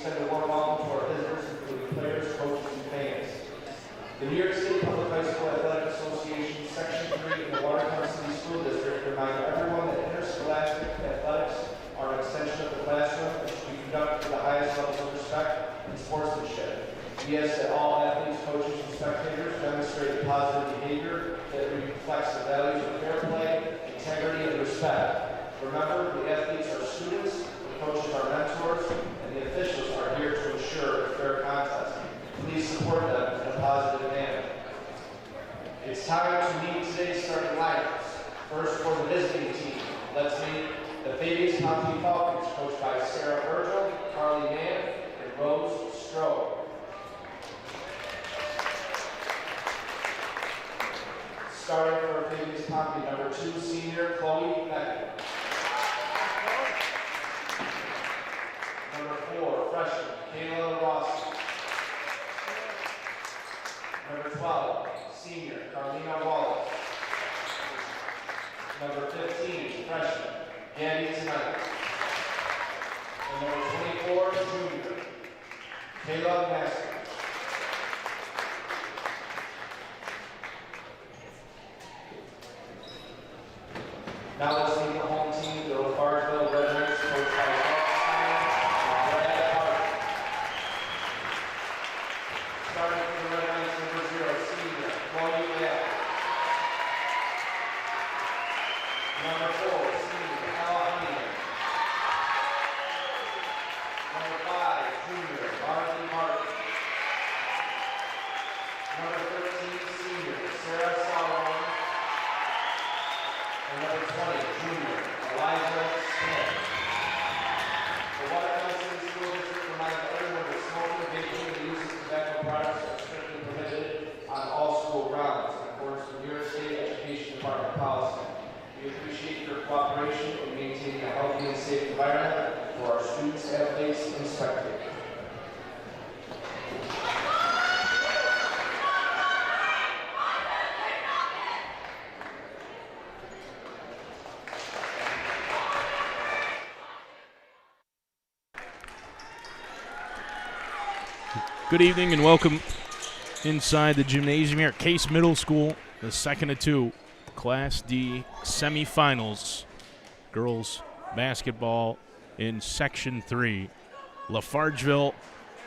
extend a warm welcome to our visitors, including players, coaches, and fans. The New York State Public High School Athletic Association Section 3 in the Watertown City School District remind everyone that interscholastic athletics are an extension of the classroom and should be conducted to the highest levels of respect and sportsmanship. We ask that all athletes, coaches, and spectators demonstrate positive behavior that reflects the values of fair play, integrity, and respect. Remember, the athletes are students, the coaches are mentors, and the officials are here to ensure a fair contest. Please support them in a positive manner. It's time to meet today's starting lineups. First, for the visiting team, let's meet the Fabius-Pompey Falcons, coached by Sarah Virgil, Carly Mann, and Rose Stroh. Starting for Fabius-Pompey, number 2, senior Chloe Beckett. Number 4, freshman Kayla Rossi. Number 12, senior Carlina Wallace. Number 15, freshman Gabby Tonight. And number 24, junior Kayla Master. Now let's meet the home team, the LaFargeville Red Knights, coached by starting for the Red Knights, number 0, senior Chloe Bell. Number 4, senior Ella Honeyman. Number 5, junior Marley Martin. Number 13, senior Sarah Solomon. And number 20, junior Elijah Smith. The Watertown City School District reminds everyone that smoking, vaping, and the use of tobacco products are strictly prohibited on all school grounds, in accordance with New York State Education Department policy. We appreciate your cooperation in maintaining a healthy and safe environment for our students, athletes, and spectators. Good evening and welcome inside the gymnasium here at Case Middle School, the second of 2 Class D semifinals. Girls basketball in Section 3. LaFargeville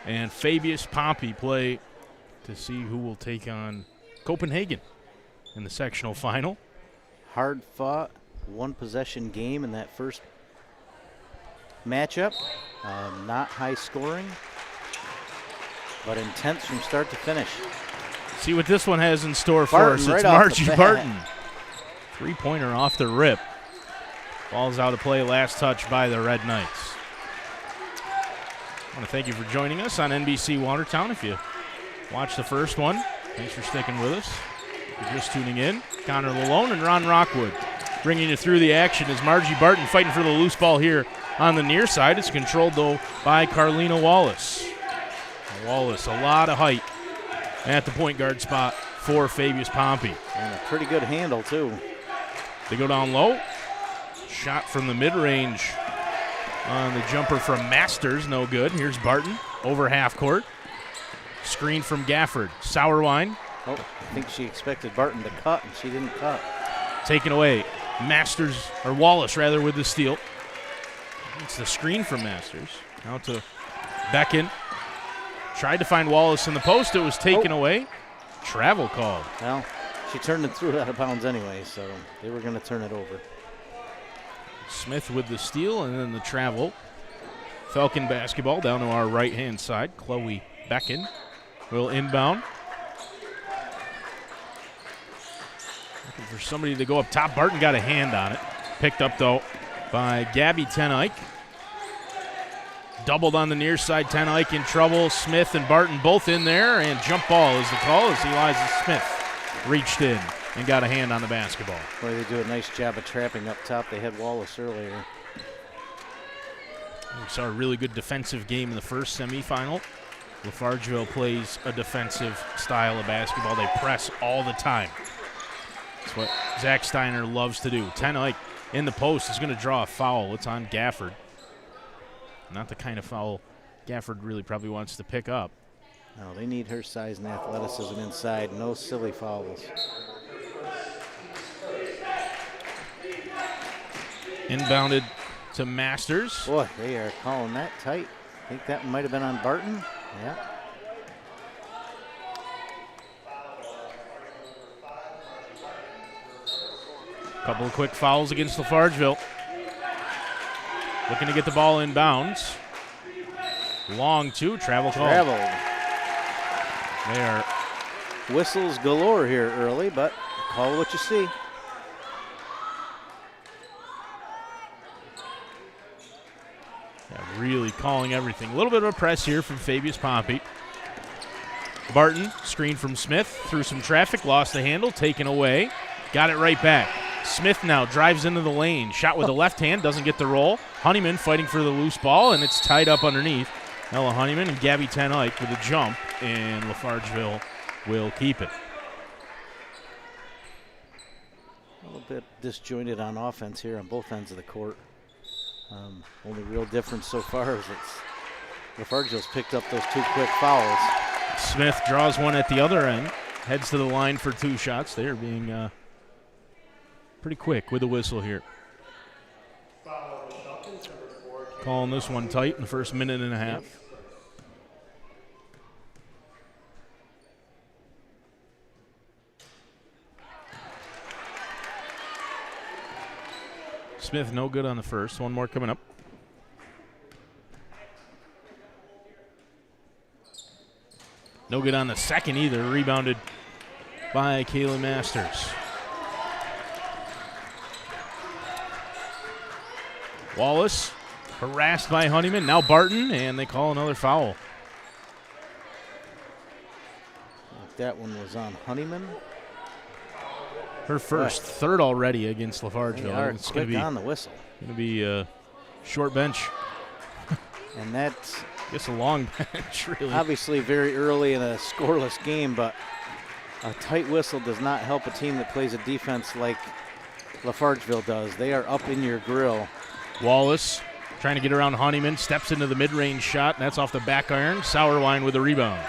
and Fabius-Pompey play to see who will take on Copenhagen in the sectional final. Hard fought, one possession game in that first matchup. Not high scoring, but intense from start to finish. See what this one has in store for Barton, us. right It's off Margie the bat. Barton. Three-pointer off the rip. Ball's out of play, last touch by the Red Knights. I want to thank you for joining us on NBC Watertown. If you watched the first one, thanks for sticking with us. If you're just tuning in, Connor Lalone and Ron Rockwood bringing you through the action as Margie Barton fighting for the loose ball here on the near side. It's controlled, though, by Carlina Wallace. Wallace, a lot of height at the point guard spot for Fabius-Pompey. And a pretty good handle, too. They go down low. Shot from the mid-range on the jumper from Masters, no good. Here's Barton over half court. Screen from Gafford. Sauerwein. Oh, I think she expected Barton to cut, and she didn't cut. Taken away. Masters, or Wallace rather, with the steal. It's the screen from Masters. Now to Becken. Tried to find Wallace in the post. It was taken away. Travel called. Well, she turned and threw it out of bounds anyway, so they were going to turn it over. Smith with the steal and then the travel. Falcon basketball down to our right-hand side. Chloe Becken will inbound. Looking for somebody to go up top. Barton got a hand on it. Picked up, though, by Gabby Ten Eyck. Doubled on the near side. Ten Eyck in trouble. Smith and Barton both in there, and jump ball is the call as Eliza Smith reached in and got a hand on the basketball. Boy, they do a nice job of trapping up top. They had Wallace earlier. We saw a really good defensive game in the first semifinal. LaFargeville plays a defensive style of basketball. They press all the time. That's what Zach Steiner loves to do. Ten Eyck in the post is going to draw a foul. It's on Gafford. Not the kind of foul Gafford really probably wants to pick up. No, they need her size and athleticism inside. No silly fouls. Inbounded to Masters. Boy, they are calling that tight. I think that might have been on Barton. Yeah. Couple of quick fouls against LaFargeville. Looking to get the ball inbounds. Long two, travel call. Traveled. There. Whistles galore here early, but call what you see. Yeah, really calling everything. A little bit of a press here from Fabius-Pompey. Barton, screen from Smith, through some traffic, lost the handle, taken away. Got it right back. Smith now drives into the lane. Shot with the left hand, doesn't get the roll. Honeyman fighting for the loose ball, and it's tied up underneath. Ella Honeyman and Gabby Ten Eyck with a jump, and LaFargeville will keep it. A little bit disjointed on offense here on both ends of the court. Only real difference so far is LaFargeville's picked up those 2 quick fouls. Smith draws one at the other end, heads to the line for 2 shots. They are being pretty quick with the whistle here. Calling this one tight in the first minute and a half. Smith no good on the first. One more coming up. No good on the second either. Rebounded by Kaylee Masters. Wallace harassed by Honeyman. Now Barton, and they call another foul. That one was on Honeyman. Her first, third already against LaFargeville. They are It's quick on the whistle. Going to be a short bench. And that's I guess a long bench, really. obviously very early in a scoreless game, but a tight whistle does not help a team that plays a defense like LaFargeville does. They are up in your grill. Wallace trying to get around Honeyman, steps into the mid-range shot, and that's off the back iron. Sauerwein with a rebound.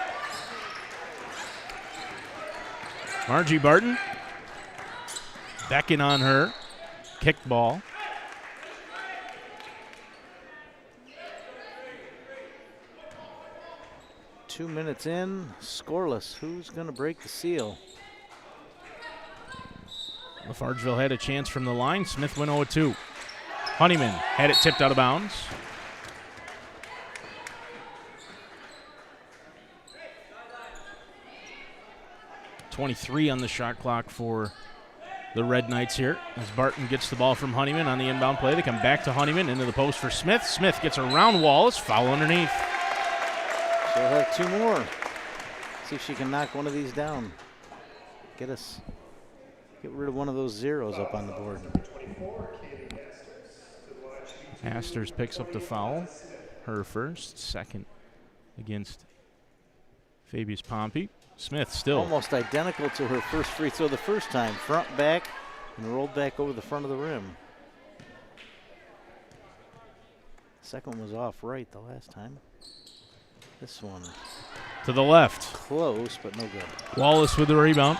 Margie Barton, backing on her, kicked ball. Two minutes in, scoreless. Who's going to break the seal? LaFargeville had a chance from the line. Smith went 0-2. Honeyman had it tipped out of bounds. .23 on the shot clock for the Red Knights here. As Barton gets the ball from Honeyman on the inbound play. They come back to Honeyman into the post for Smith. Smith gets around Wallace. Foul underneath. She'll have 2 more. See if she can knock one of these down. Get rid of one of those zeros up on the board. Masters picks up the foul. Her first, second against Fabius-Pompey. Smith still. Almost identical to her first free throw the first time. Front, back, and rolled back over the front of the rim. Second one was off right the last time. This one to the left. Close, but no good. Wallace with the rebound.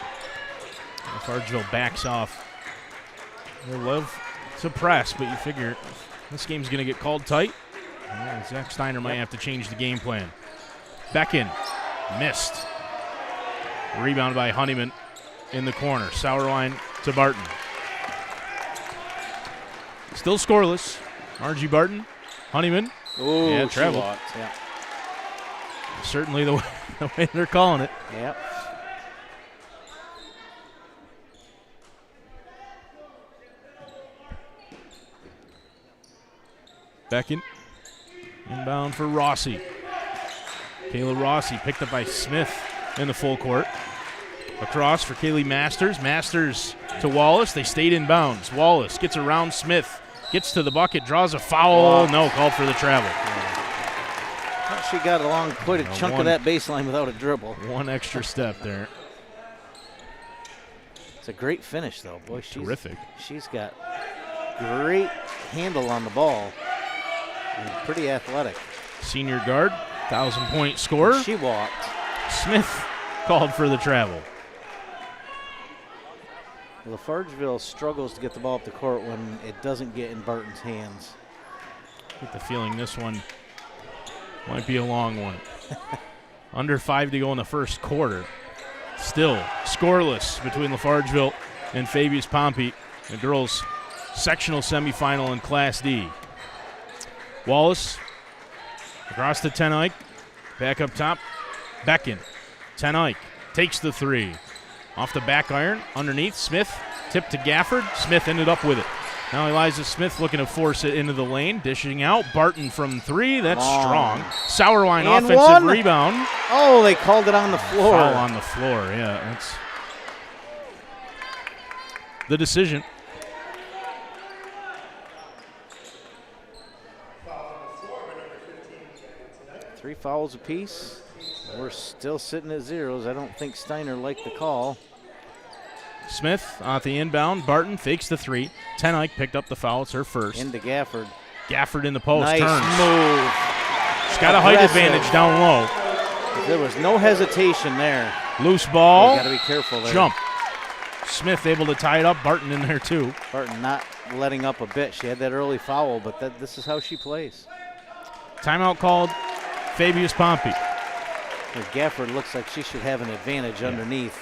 LaFargeville backs off. They love to press, but you figure this game's going to get called tight. Well, Zach Steiner might have to change the game plan. Becken missed. Rebound by Honeyman in the corner. Sauerwein to Barton. Still scoreless. Margie Barton, Honeyman. Oh, yeah, traveled. Yeah. Certainly the way they're calling it. Yep. Beckett. Inbound for Rossi. Kayla Rossi picked up by Smith in the full court. Across for Kaylee Masters. Masters to Wallace. They stayed in bounds. Wallace gets around Smith. Gets to the bucket. Draws a foul. No, called for the travel. She got along quite a chunk of that baseline without a dribble. One extra step there. It's a great finish, though. Boy, terrific. She's got great handle on the ball and pretty athletic. Senior guard 1,000-point scorer. She walked. Smith called for the travel. LaFargeville struggles to get the ball up the court when it doesn't get in Barton's hands. I get the feeling this one might be a long one. Under 5 to go in the first quarter. Still scoreless between LaFargeville and Fabius-Pompey, the girls' sectional semifinal in Class D. Wallace across to Ten Eyck. Back up top. Becken. Ten Eyck takes the 3. Off the back iron. Underneath. Smith tipped to Gafford. Smith ended up with it. Now Eliza Smith looking to force it into the lane. Dishing out. Barton from 3. That's strong. Sauerwein And offensive one. rebound. Oh, they called it on the floor. Foul on the floor. Yeah, that's the decision. Three fouls apiece. We're still sitting at zeros. I don't think Steiner liked the call. Smith on the inbound. Barton fakes the 3. Ten Eyck picked up the foul. It's her first. Into Gafford. Gafford in the post. Nice Turns. move. She's got a height Aggressive. advantage down low. There was no hesitation there. Loose ball. Got to be careful there. Jump. Smith able to tie it up. Barton in there too. Barton not letting up a bit. She had that early foul, but this is how she plays. Timeout called. Fabius-Pompey. Gafford looks like she should have an advantage underneath.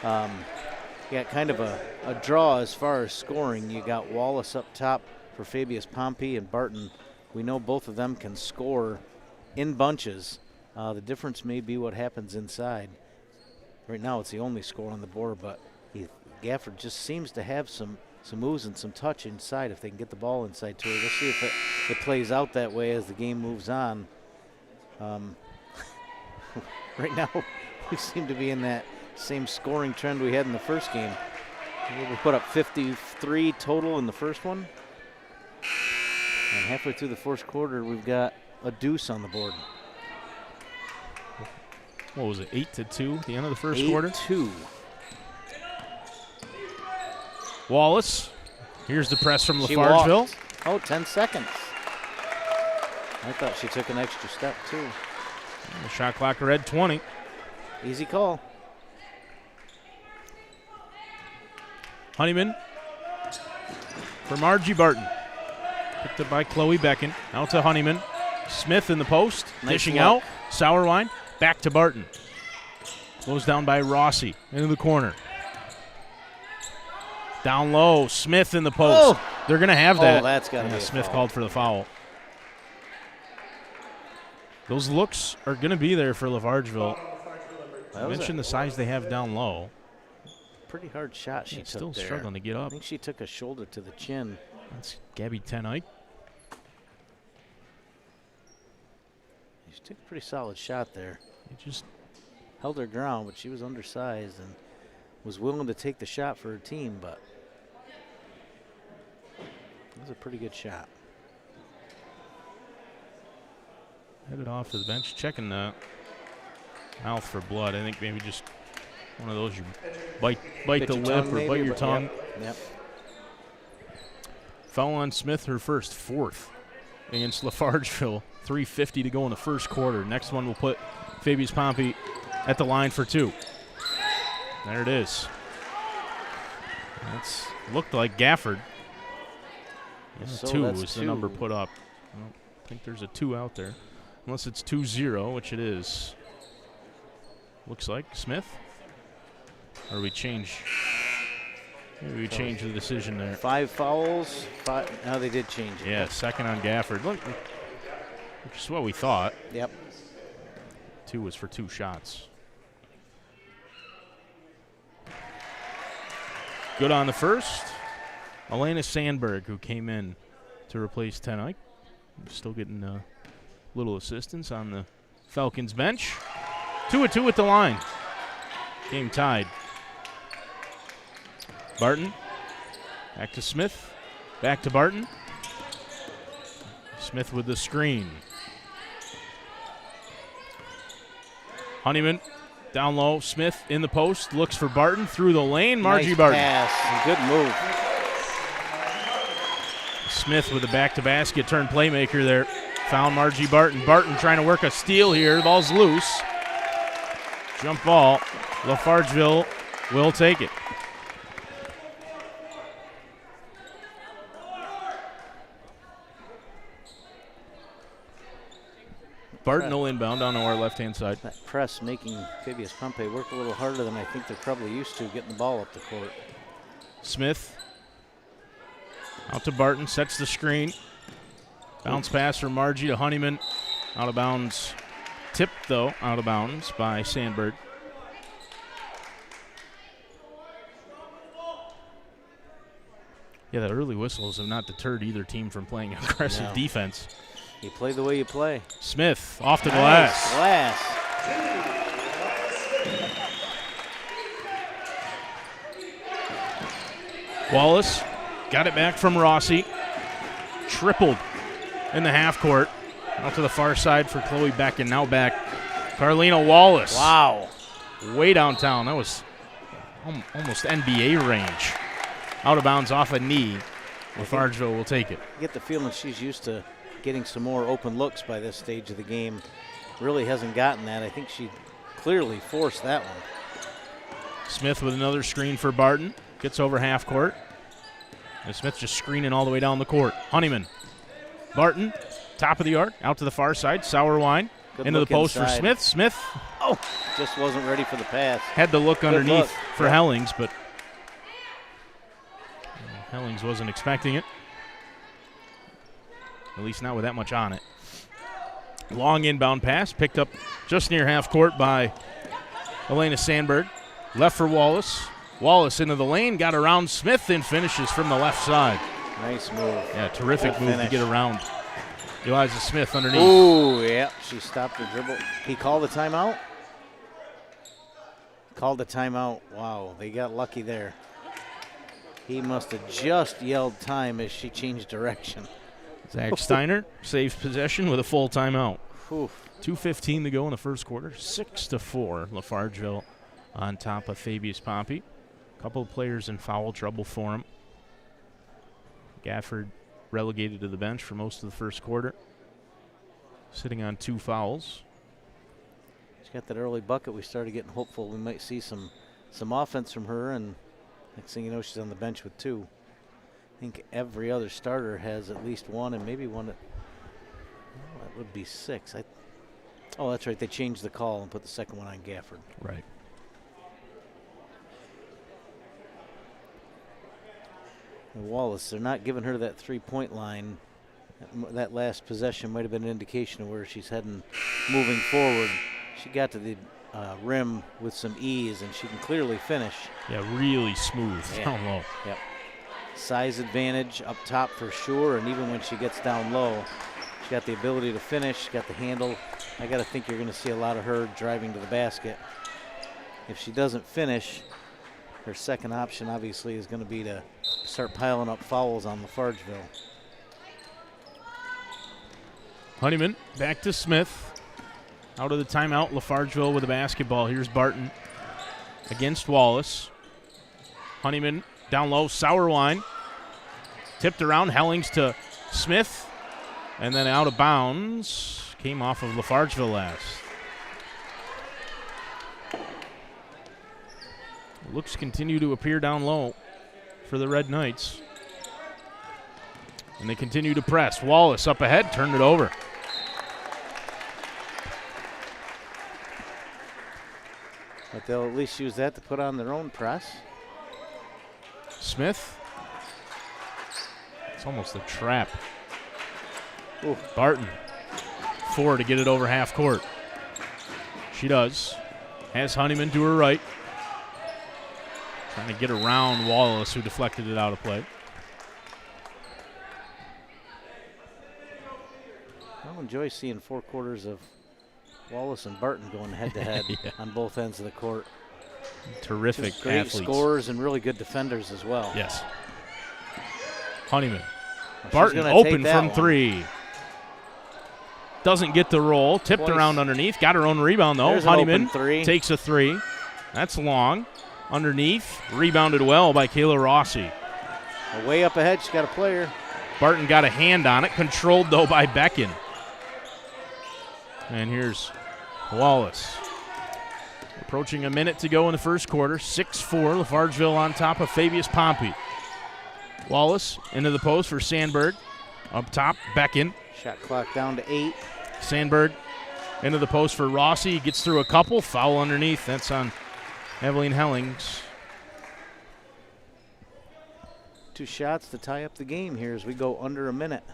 You got kind of a draw as far as scoring. You got Wallace up top for Fabius-Pompey and Barton. We know both of them can score in bunches. The difference may be what happens inside. Right now it's the only score on the board, but Gafford just seems to have some moves and some touch inside if they can get the ball inside to her. We'll see if it plays out that way as the game moves on. Right now we seem to be in that same scoring trend we had in the first game. We put up 53 total in the first one. And halfway through the first quarter, we've got a deuce on the board. What was it, 8-2 at the end of the first quarter? 8-2. Wallace. Here's the press from She LaFargeville. walked. Oh, 10 seconds. I thought she took an extra step, too. The shot clock read 20. Easy call. Honeyman for Margie Barton. Picked up by Chloe Becken. Out to Honeyman. Smith in the post. Nice dishing look. out. Sauerwein. Back to Barton. Goes down by Rossi. Into the corner. Down low. Smith in the post. Oh. They're going to have that. Oh, that's got to be a Smith foul. called for the foul. Those looks are going to be there for LaFargeville. I mentioned the size they have down low. Pretty hard shot she took Still there. struggling to get I up. think she took a shoulder to the chin. That's Gabby Ten Eyck. She took a pretty solid shot there. He just Held her ground, but she was undersized and was willing to take the shot for her team, but it was a pretty good shot. headed off to the bench, checking the mouth for blood. I think maybe just one of those you bite Bit the your lip tongue or maybe, bite your but tongue. Yep. Foul on Smith, her fourth against LaFargeville. 3:50 to go in the first quarter. Next one will put Fabius-Pompey at the line for 2. There it is. That's looked like Gafford. And So 2 that's was the 2. number put up. I don't think there's a 2 out there. Unless it's 2-0, which it is. Looks like Smith. Or we change. Maybe we change the decision there. 5 fouls. Now they did change it. Yeah, second on Gafford. Look, which is what we thought. Yep. 2 was for 2 shots. Good on the first. Elena Sandberg, who came in to replace Ten Eyck. Still getting a little assistance on the Falcons bench. 2-2 at the line. Game tied. Barton. Back to Smith. Back to Barton. Smith with the screen. Honeyman down low. Smith in the post. Looks for Barton through the lane. Margie Nice Barton. pass and good move. Smith with a back-to-basket turn playmaker there. Found Margie Barton. Barton trying to work a steal here. The ball's loose. Jump ball. LaFargeville will take it. Barton will inbound down to our left-hand side. That press making Fabius-Pompey work a little harder than I think they're probably used to getting the ball up the court. Smith out to Barton, sets the screen. Bounce pass from Margie to Honeyman. Out of bounds. Tipped, though, out of bounds by Sandberg. Yeah, the early whistles have not deterred either team from playing aggressive defense. You play the way you play. Smith off the glass. Glass. Wallace got it back from Rossi. Tripled in the half court. Out to the far side for Chloe Beck, and now back Carlina Wallace. Wow. Way downtown. That was almost NBA range. Out of bounds off a knee. LaFargeville will take it. I get the feeling she's used to getting some more open looks by this stage of the game. Really hasn't gotten that. I think she clearly forced that one. Smith with another screen for Barton. Gets over half court. And Smith just screening all the way down the court. Honeyman. Barton, top of the arc, out to the far side. Sauerwein into the post inside for Smith. Smith just wasn't ready for the pass. had to look underneath look. for Hellings, but Hellings wasn't expecting it. At least not with that much on it. Long inbound pass, picked up just near half court by Elena Sandberg. Left for Wallace. Wallace into the lane, got around Smith and finishes from the left side. Nice move. Yeah, terrific Good move finish. to get around. Eliza Smith underneath. Ooh, yeah. She stopped the dribble. He called the timeout? Called the timeout. Wow, they got lucky there. He must have just yelled time as she changed direction. Zach Steiner saves possession with a full timeout. Oof. 2:15 to go in the first quarter. 6-4. LaFargeville on top of Fabius-Pompey. A couple of players in foul trouble for him. Gafford relegated to the bench for most of the first quarter, sitting on 2 fouls. She got that early bucket. We started getting hopeful we might see some offense from her, and next thing you know, she's on the bench with 2. I think every other starter has at least 1, and maybe one. That would be 6. Oh, that's right. They changed the call and put the second one on Gafford. Right. And Wallace, they're not giving her that 3-point line. That last possession might have been an indication of where she's heading moving forward. She got to the rim with some ease, and she can clearly finish. Yeah, really smooth down low. Yep. Size advantage up top for sure, and even when she gets down low, she got the ability to finish, got the handle. I got to think you're going to see a lot of her driving to the basket. If she doesn't finish, her second option obviously is going to be to start piling up fouls on LaFargeville. Honeyman back to Smith. Out of the timeout, LaFargeville with the basketball. Here's Barton against Wallace. Honeyman down low, Sauerwein. Tipped around, Hellings to Smith. And then out of bounds. Came off of LaFargeville last. Looks continue to appear down low for the Red Knights. And they continue to press. Wallace up ahead, turned it over. But they'll at least use that to put on their own press. Smith. It's almost a trap. Ooh. Barton. 4 to get it over half court. She does. Has Honeyman to her right. Trying to get around Wallace, who deflected it out of play. I'll enjoy seeing 4 quarters of Wallace and Barton going head-to-head Yeah. on both ends of the court. Terrific Just great athletes. scorers and really good defenders as well. Yes. Honeyman. Well, Barton she's gonna open take that from one. 3. Doesn't get the roll. Tipped Twice. around underneath. Got her own rebound, though. There's an Honeyman open 3. takes a 3. That's long. Underneath. Rebounded well by Kayla Rossi. Way up ahead, she's got a player. Barton got a hand on it. Controlled, though, by Becken. And here's Wallace. Approaching a minute to go in the first quarter. 6-4, LaFargeville on top of Fabius-Pompey. Wallace into the post for Sandberg. Up top, Becken. Shot clock down to 8. Sandberg into the post for Rossi. He gets through a couple. Foul underneath. That's on Evelyn Hellings. 2 shots to tie up the game here as we go under a minute.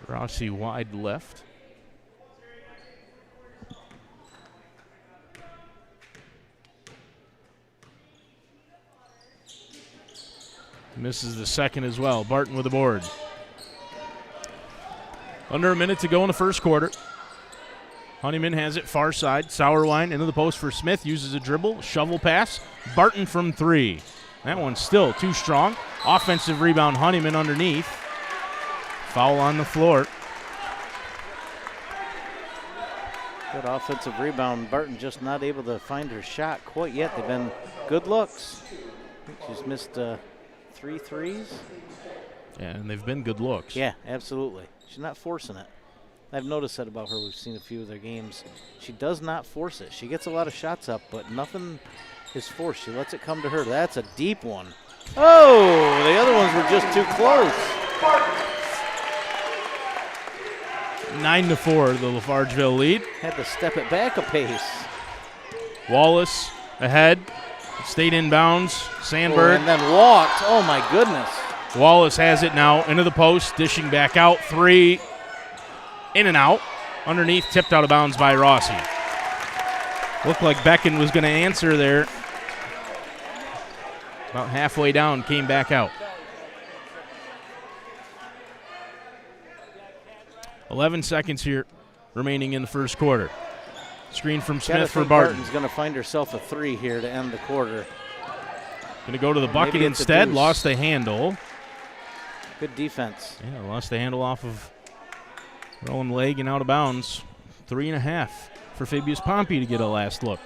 Rossi wide left. Misses the second as well. Barton with the board. Under a minute to go in the first quarter. Honeyman has it far side. Sauerwein into the post for Smith. Uses a dribble. Shovel pass. Barton from 3. That one's still too strong. Offensive rebound. Honeyman underneath. Foul on the floor. Good offensive rebound. Barton just not able to find her shot quite yet. They've been good looks. She's missed 3 threes. Yeah, and they've been good looks. Yeah, absolutely. She's not forcing it. I've noticed that about her. We've seen a few of their games. She does not force it. She gets a lot of shots up, but nothing is forced. She lets it come to her. That's a deep one. Oh, the other ones were just too close. 9-4, the LaFargeville lead. Had to step it back a pace. Wallace ahead. Stayed in bounds. Sandberg. And then walked. Oh, my goodness. Wallace has it now into the post. Dishing back out. 3. In and out. Underneath. Tipped out of bounds by Rossi. Looked like Becken was going to answer there. About halfway down. Came back out. 11 seconds here remaining in the first quarter. Screen from Smith for Barton. Barton's going to find herself a 3 here to end the quarter. Going to go to the bucket instead. Lost the handle. Good defense. Yeah, lost the handle off of her own leg and out of bounds. 3.5 for Fabius-Pompey to get a last look.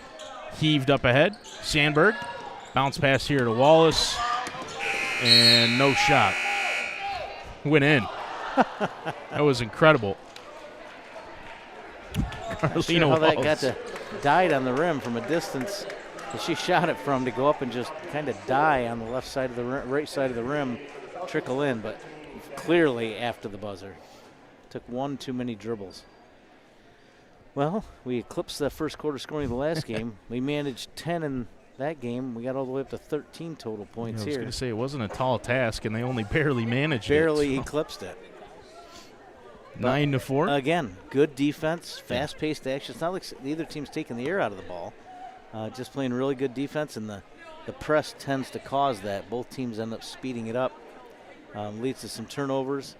Heaved up ahead. Sandberg. Bounce pass here to Wallace. And no shot. Went in. That was incredible. Not sure how that got to died on the rim from a distance that she shot it from to go up and just kind of die on the left side of the rim, right side of the rim, trickle in, but clearly after the buzzer. Took 1 too many dribbles. Well, we eclipsed the first quarter scoring of the last game. We managed 10 in that game. We got all the way up to 13 total points here. I was going to say it wasn't a tall task, and they only barely managed barely eclipsed it. 9-4. Again, good defense, fast-paced action. It's not like either team's taking the air out of the ball. Just playing really good defense, and the press tends to cause that. Both teams end up speeding it up. Leads to some turnovers.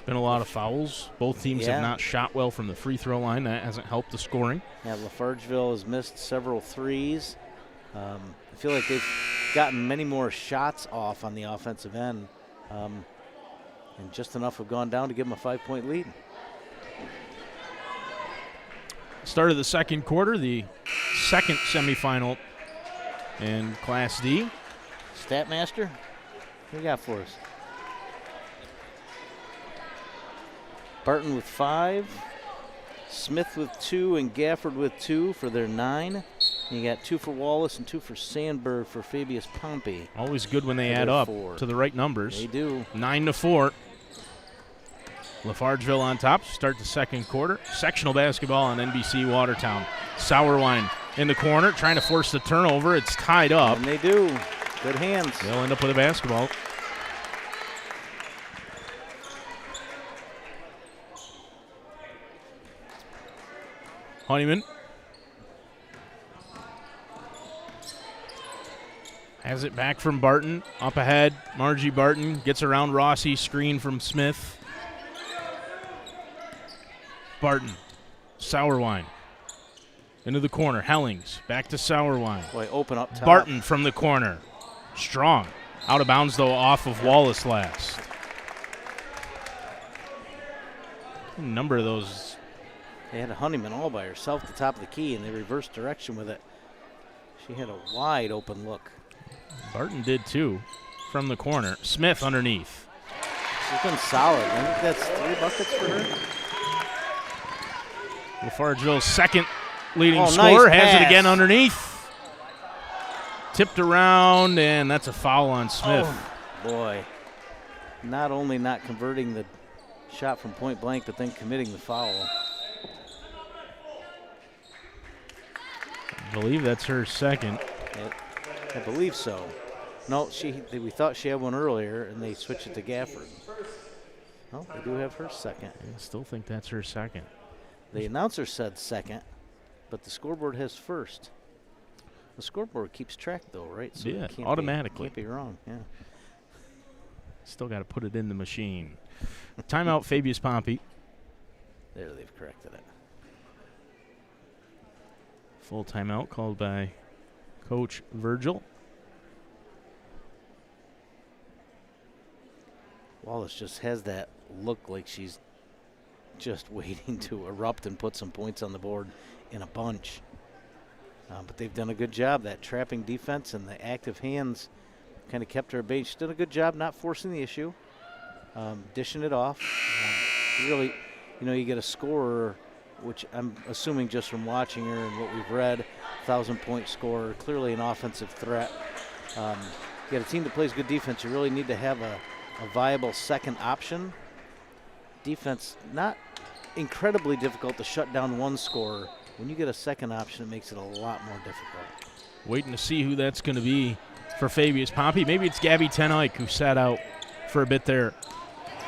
Been a lot of fouls. Both teams have not shot well from the free throw line. That hasn't helped the scoring. Yeah, LaFargeville has missed several threes. I feel like they've gotten many more shots off on the offensive end. And just enough have gone down to give them a 5-point lead. Start of the second quarter, the second semifinal in Class D. Statmaster, what you got for us? Barton with 5, Smith with 2, and Gafford with 2 for their 9. And you got 2 for Wallace and 2 for Sandberg for Fabius-Pompey. Always good when they add up to the right numbers. They do. 9-4. LaFargeville on top. Start the second quarter. Sectional basketball on NBC Watertown. Sauerwein in the corner, trying to force the turnover. It's tied up. And they do. Good hands. They'll end up with a basketball. Honeyman has it back from Barton. Up ahead, Margie Barton gets around Rossi. Screen from Smith. Barton, Sauerwein into the corner. Hellings back to Sauerwein. Boy, open up top. Barton from the corner. Strong. Out of bounds, though, off of Wallace last. A number of those. They had a Honeyman all by herself at the top of the key, and they reversed direction with it. She had a wide open look. Barton did too from the corner. Smith underneath. She's been solid. I think that's 3 buckets for her. LaFargeville's second leading Nice scorer has pass. it again underneath. Tipped around, and that's a foul on Smith. Oh, boy. Not only not converting the shot from point blank, but then committing the foul. I believe that's her second. I believe so. No, we thought she had one earlier, and they switched it to Gafford. No, they do have her second. I still think that's her second. The announcer said second, but the scoreboard has first. The scoreboard keeps track, though, right? So Yeah, it can't automatically. Can't be wrong, yeah. Still got to put it in the machine. Timeout, Fabius-Pompey. There, they've corrected it. Full timeout called by Coach Virgil. Wallace just has that look like she's just waiting to erupt and put some points on the board in a bunch. But they've done a good job. That trapping defense and the active hands kind of kept her at bay. She's done a good job not forcing the issue, dishing it off. Really, you get a scorer, which I'm assuming just from watching her and what we've read, 1,000-point scorer, clearly an offensive threat. You got a team that plays good defense. You really need to have a viable second option. Defense, not incredibly difficult to shut down one scorer. When you get a second option, it makes it a lot more difficult. Waiting to see who that's going to be for Fabius-Pompey. Maybe it's Gabby Ten Eyck, who sat out for a bit there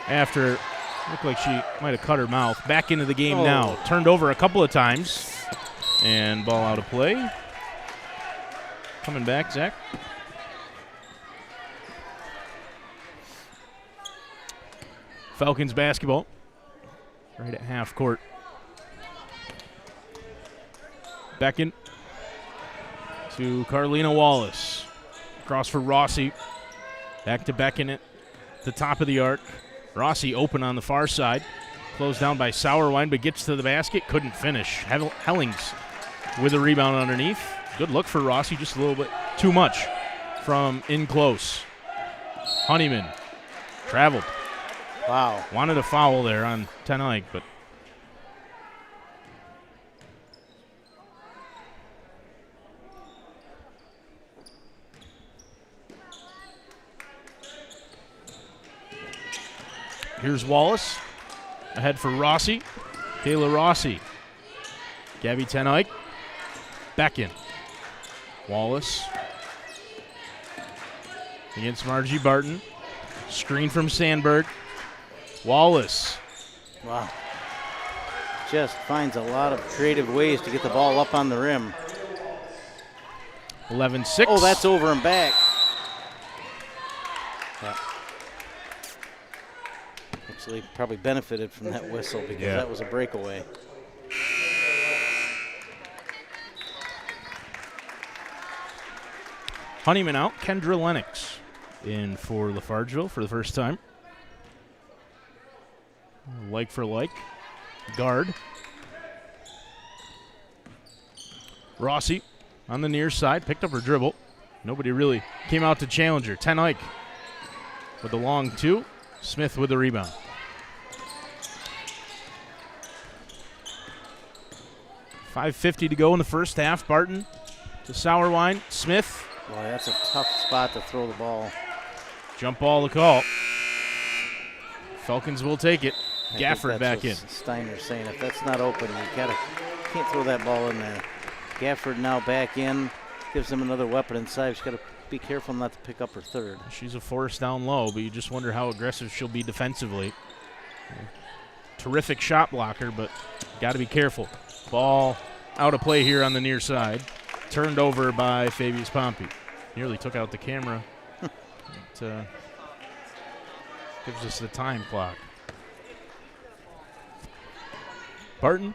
after looked like she might have cut her mouth. Back into the game now. Turned over a couple of times. And ball out of play. Coming back, Zach. Falcons basketball. Right at half court. Beckon to Carlina Wallace. Cross for Rossi. Back to Beckon at the top of the arc. Rossi open on the far side. Closed down by Sauerwein, but gets to the basket. Couldn't finish. Hellings with a rebound underneath. Good look for Rossi, just a little bit too much from in close. Honeyman traveled. Wow. Wanted a foul there on Ten Eyck, but here's Wallace. Ahead for Rossi. Kayla Rossi. Gabby Ten Eyck. Beckon. Wallace. Against Margie Barton. Screen from Sandberg. Wallace. Wow. Just finds a lot of creative ways to get the ball up on the rim. 11-6. Oh, that's over and back. Yeah. Actually, probably benefited from that whistle because that was a breakaway. Honeyman out. Kendra Lennox in for LaFargeville for the first time. Like for like. Guard. Rossi on the near side. Picked up her dribble. Nobody really came out to challenge her. Ten Eyck with the long two. Smith with the rebound. .550 to go in the first half. Barton to Sauerwein. Smith. Boy, that's a tough spot to throw the ball. Jump ball to call. Falcons will take it. I Gafford think back in. that's what Steiner's saying. If that's not open, you can't throw that ball in there. Gafford now back in. Gives them another weapon inside. She's got to be careful not to pick up her third. She's a force down low, but you just wonder how aggressive she'll be defensively. Terrific shot blocker, but got to be careful. Ball out of play here on the near side. Turned over by Fabius-Pompey. Nearly took out the camera. It gives us the time clock. Barton.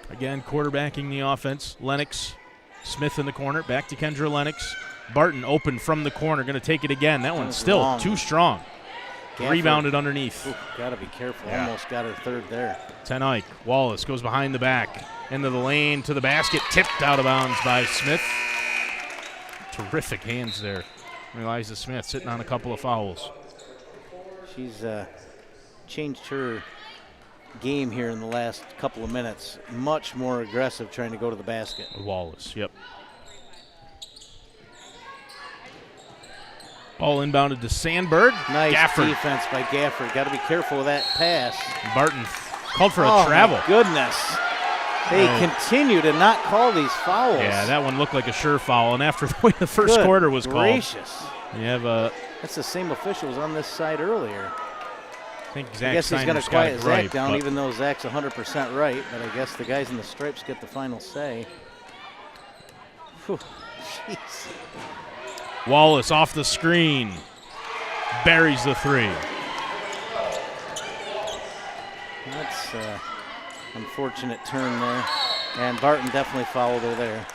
Again, quarterbacking the offense. Lennox. Smith in the corner. Back to Kendra Lennox. Barton open from the corner. Going to take it again. That one's still long. too strong. Rebounded underneath. Got to be careful. Yeah. Almost got her third there. Ten Eyck. Wallace goes behind the back. Into the lane, to the basket. Tipped out of bounds by Smith. Terrific hands there. Eliza Smith sitting on a couple of fouls. She's changed her game here in the last couple of minutes. Much more aggressive trying to go to the basket. Wallace, yep. Ball inbounded to Sandberg. Nice Gafford. defense by Gafford. Got to be careful with that pass. Barton called for a travel. My goodness. They continue to not call these fouls. Yeah, that one looked like a sure foul. And after the way the first quarter was gracious. called, you have a. That's the same official was on this side earlier. I think I Zach guess he's going to Steiner's quiet got it right, Zach down, but even though Zach's 100% right. But I guess the guys in the stripes get the final say. Whew. Jeez. Wallace off the screen. Buries the three. That's unfortunate turn there. And Barton definitely fouled her there.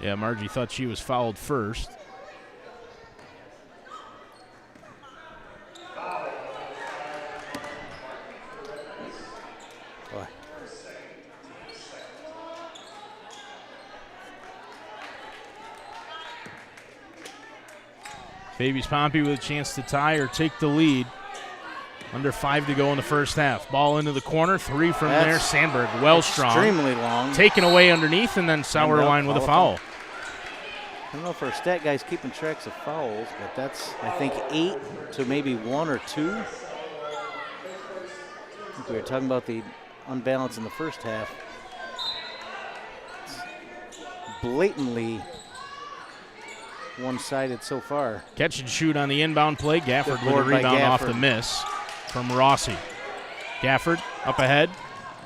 Yeah, Margie thought she was fouled first. Boy. Fabius-Pompey with a chance to tie or take the lead. Under 5 to go in the first half. Ball into the corner, 3 from there. Sandberg, well strong. Extremely long. Taken away underneath, and then Sauerwein with a foul. I don't know if our stat guy's keeping tracks of fouls, but that's, I think, 8 to maybe 1 or 2. I think we were talking about the unbalance in the first half. It's blatantly one-sided so far. Catch and shoot on the inbound play. Gafford with a rebound off the miss from Rossi. Gafford up ahead.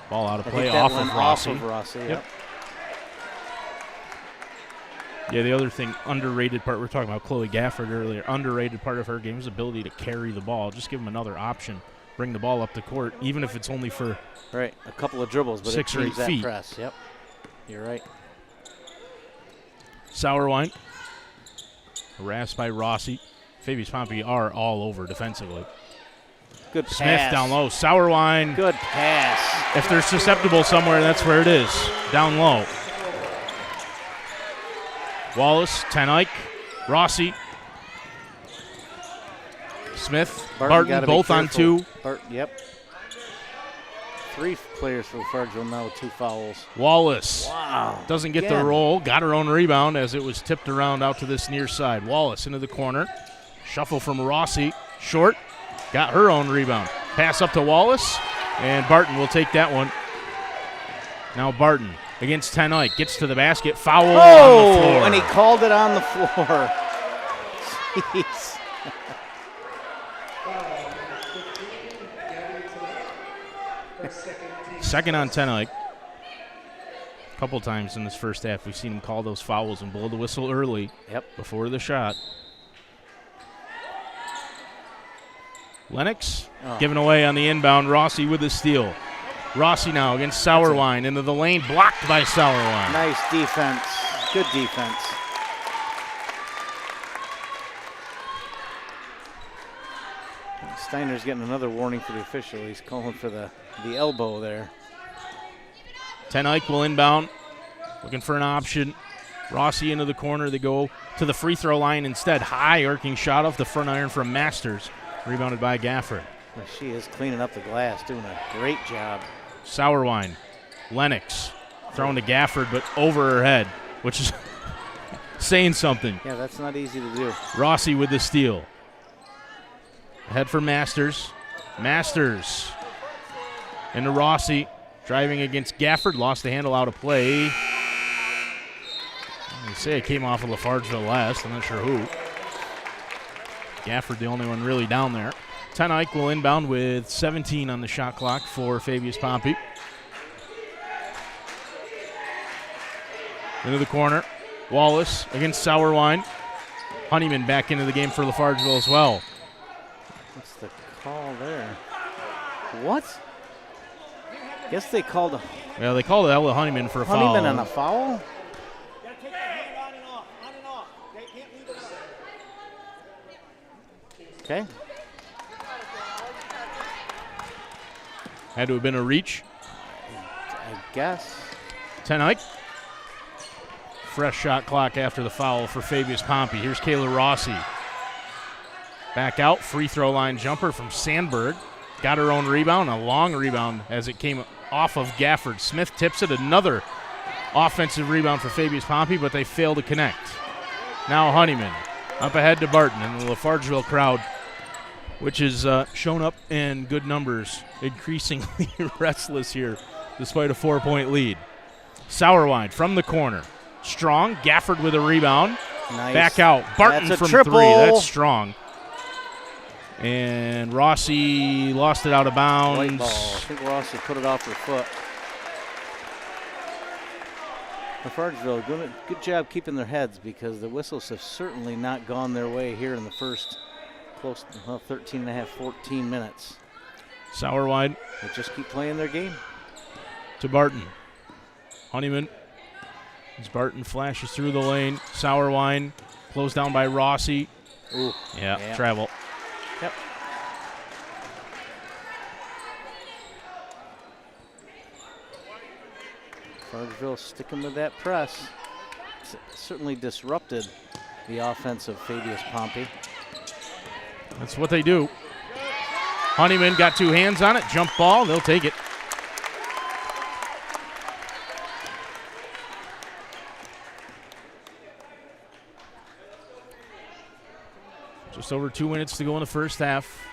Ball out of play off of Rossi. Yep. Yeah, the other thing, underrated part, we were talking about Chloe Gafford earlier, underrated part of her game is ability to carry the ball. Just give them another option. Bring the ball up the court, even if it's only for a couple of dribbles, but 6 or 8 feet. Press. Yep, you're right. Sauerwein, harassed by Rossi. Fabius-Pompey are all over defensively. Good pass. Smith down low. Sauerwein. Good pass. If they're susceptible somewhere, that's where it is. Down low. Wallace, Ten Eyck, Rossi, Smith, Barton both on 2. Yep. 3 players for LaFargeville now with 2 fouls. Wallace doesn't get Again. the roll. Got her own rebound as it was tipped around out to this near side. Wallace into the corner. Shuffle from Rossi. Short. Got her own rebound. Pass up to Wallace. And Barton will take that one. Now Barton against Ten Eyck. Gets to the basket. Foul on the floor. And he called it on the floor. Jeez. Second on Ten Eyck. A couple times in this first half we've seen him call those fouls and blow the whistle early. Yep. Before the shot. Lennox giving away on the inbound. Rossi with the steal. Rossi now against Sauerwein into the lane. Blocked by Sauerwein. Nice defense. Good defense. Steiner's getting another warning for the official. He's calling for the elbow there. Ten Eyck will inbound. Looking for an option. Rossi into the corner. They go to the free throw line instead. High arcing shot off the front iron from Masters. Rebounded by Gafford. Well, she is cleaning up the glass, doing a great job. Sauerwein. Lennox thrown to Gafford, but over her head, which is saying something. Yeah, that's not easy to do. Rossi with the steal. Ahead for Masters. Masters into Rossi. Driving against Gafford. Lost the handle out of play. They say it came off of LaFargeville last. I'm not sure who. Gafford the only one really down there. Ten Eyck will inbound with 17 on the shot clock for Fabius-Pompey. Into the corner. Wallace against Sauerwein. Honeyman back into the game for LaFargeville as well. What's the call there? What? Guess they called Yeah, they called Ella Honeyman for a foul. Honeyman on a foul? Okay. Had to have been a reach. I guess. 10 Ike. Fresh shot clock after the foul for Fabius-Pompey. Here's Kayla Rossi. Back out, free throw line jumper from Sandberg. Got her own rebound, a long rebound as it came off of Gafford. Smith tips it, another offensive rebound for Fabius-Pompey, but they fail to connect. Now Honeyman up ahead to Barton, and the LaFargeville crowd, which is shown up in good numbers, increasingly restless here despite a 4-point lead. Sauerwein from the corner. Strong, Gafford with a rebound. Nice. Back out, Barton That's a from triple. 3, that's strong. And Rossi lost it out of bounds. White ball. I think Rossi put it off her foot. LaFargeville, good job keeping their heads because the whistles have certainly not gone their way here in the first close to 13 and a half, 14 minutes. Sauerwein They just keep playing their game. to Barton. Honeyman. As Barton flashes through the lane. Sauerwein closed down by Rossi. Ooh. Yeah, travel. Yep. LaFargeville sticking with that press. Certainly disrupted the offense of Fabius-Pompey. That's what they do. Honeyman got 2 hands on it. Jump ball. They'll take it. Just over 2 minutes to go in the first half.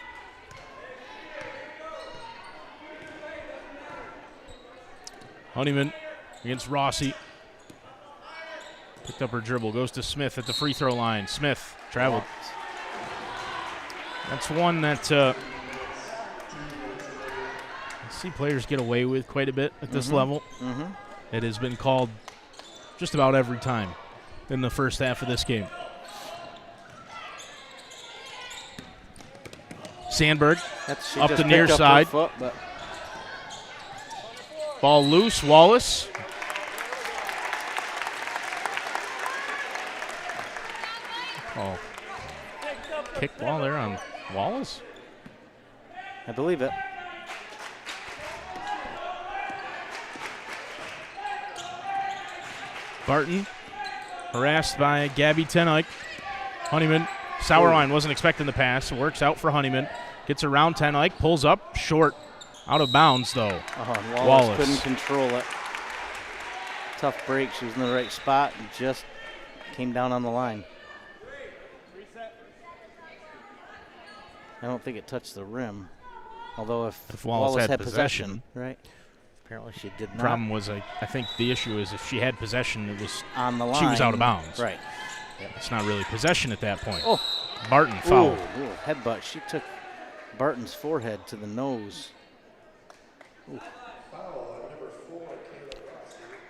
Honeyman against Rossi. Picked up her dribble. Goes to Smith at the free throw line. Smith traveled. That's one that I see players get away with quite a bit at this level. It has been called just about every time in the first half of this game. Sandberg up the near side. Foot, but Ball loose. Wallace. Oh, kick ball there on Wallace. I believe it. Barton harassed by Gabby Tenike. Honeyman. Sauerwein wasn't expecting the pass. Works out for Honeyman. Gets around Tenike. Pulls up. Short. Out of bounds, though. Wallace couldn't control it. Tough break. She was in the right spot and just came down on the line. I don't think it touched the rim. Although if Wallace had possession. Right. Apparently she did not. Problem was, I think the issue is if she had possession, it was on the line. She was out of bounds. Right. Yep. It's not really possession at that point. Oh. Barton fouled. Ooh, headbutt. She took Barton's forehead to the nose. Ooh.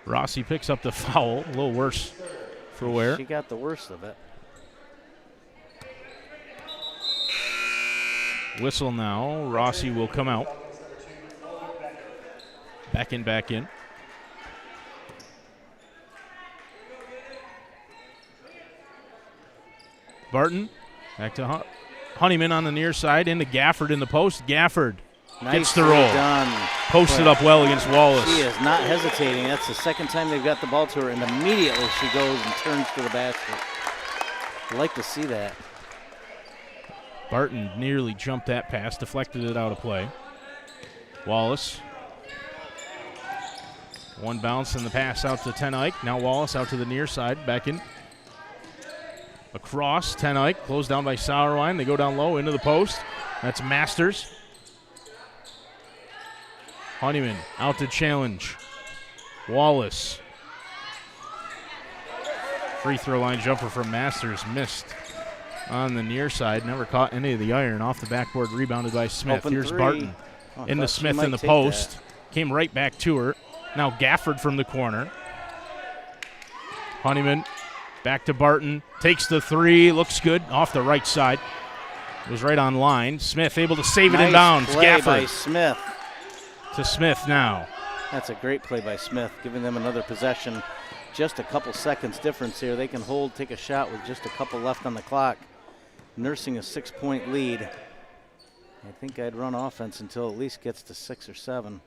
Rossi picks up the foul. A little worse for Ware. She got the worst of it. Whistle now. Rossi will come out. Back in. Barton back to Honeyman on the near side into Gafford in the post. Gafford gets the roll. Done. Posted up well against Wallace. She is not hesitating. That's the second time they've got the ball to her, and immediately she goes and turns to the basket. I'd like to see that. Barton nearly jumped that pass, deflected it out of play. Wallace. One bounce and the pass out to Tenike. Now Wallace out to the near side, back in. Across, Tenike, closed down by Sauerwein. They go down low into the post. That's Masters. Honeyman out to challenge. Wallace. Free throw line jumper from Masters, missed on the near side. Never caught any of the iron. Off the backboard, rebounded by Smith. Open Here's three. Barton into Smith in the post. That. Came right back to her. Now Gafford from the corner. Honeyman back to Barton. Takes the 3. Looks good off the right side. It was right on line. Smith able to save it in bounds. Play Gafford by Smith. to Smith now. That's a great play by Smith, giving them another possession. Just a couple seconds difference here. They can hold, take a shot with just a couple left on the clock. nursing a 6-point lead. I think I'd run offense until at least gets to 6 or 7.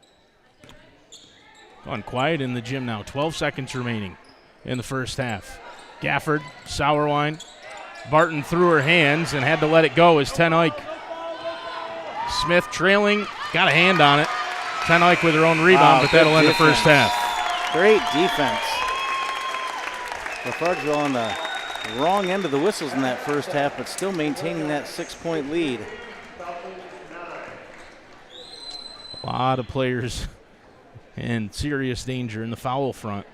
Gone quiet in the gym now. 12 seconds remaining in the first half. Gafford, Sauerwein. Barton threw her hands and had to let it go as Ten Eyck. Smith trailing, got a hand on it. Ten Eyck with her own rebound, but that'll end the first half. Great defense. LaFargeville on the wrong end of the whistles in that first half, but still maintaining that 6-point lead. A lot of players in serious danger in the foul front.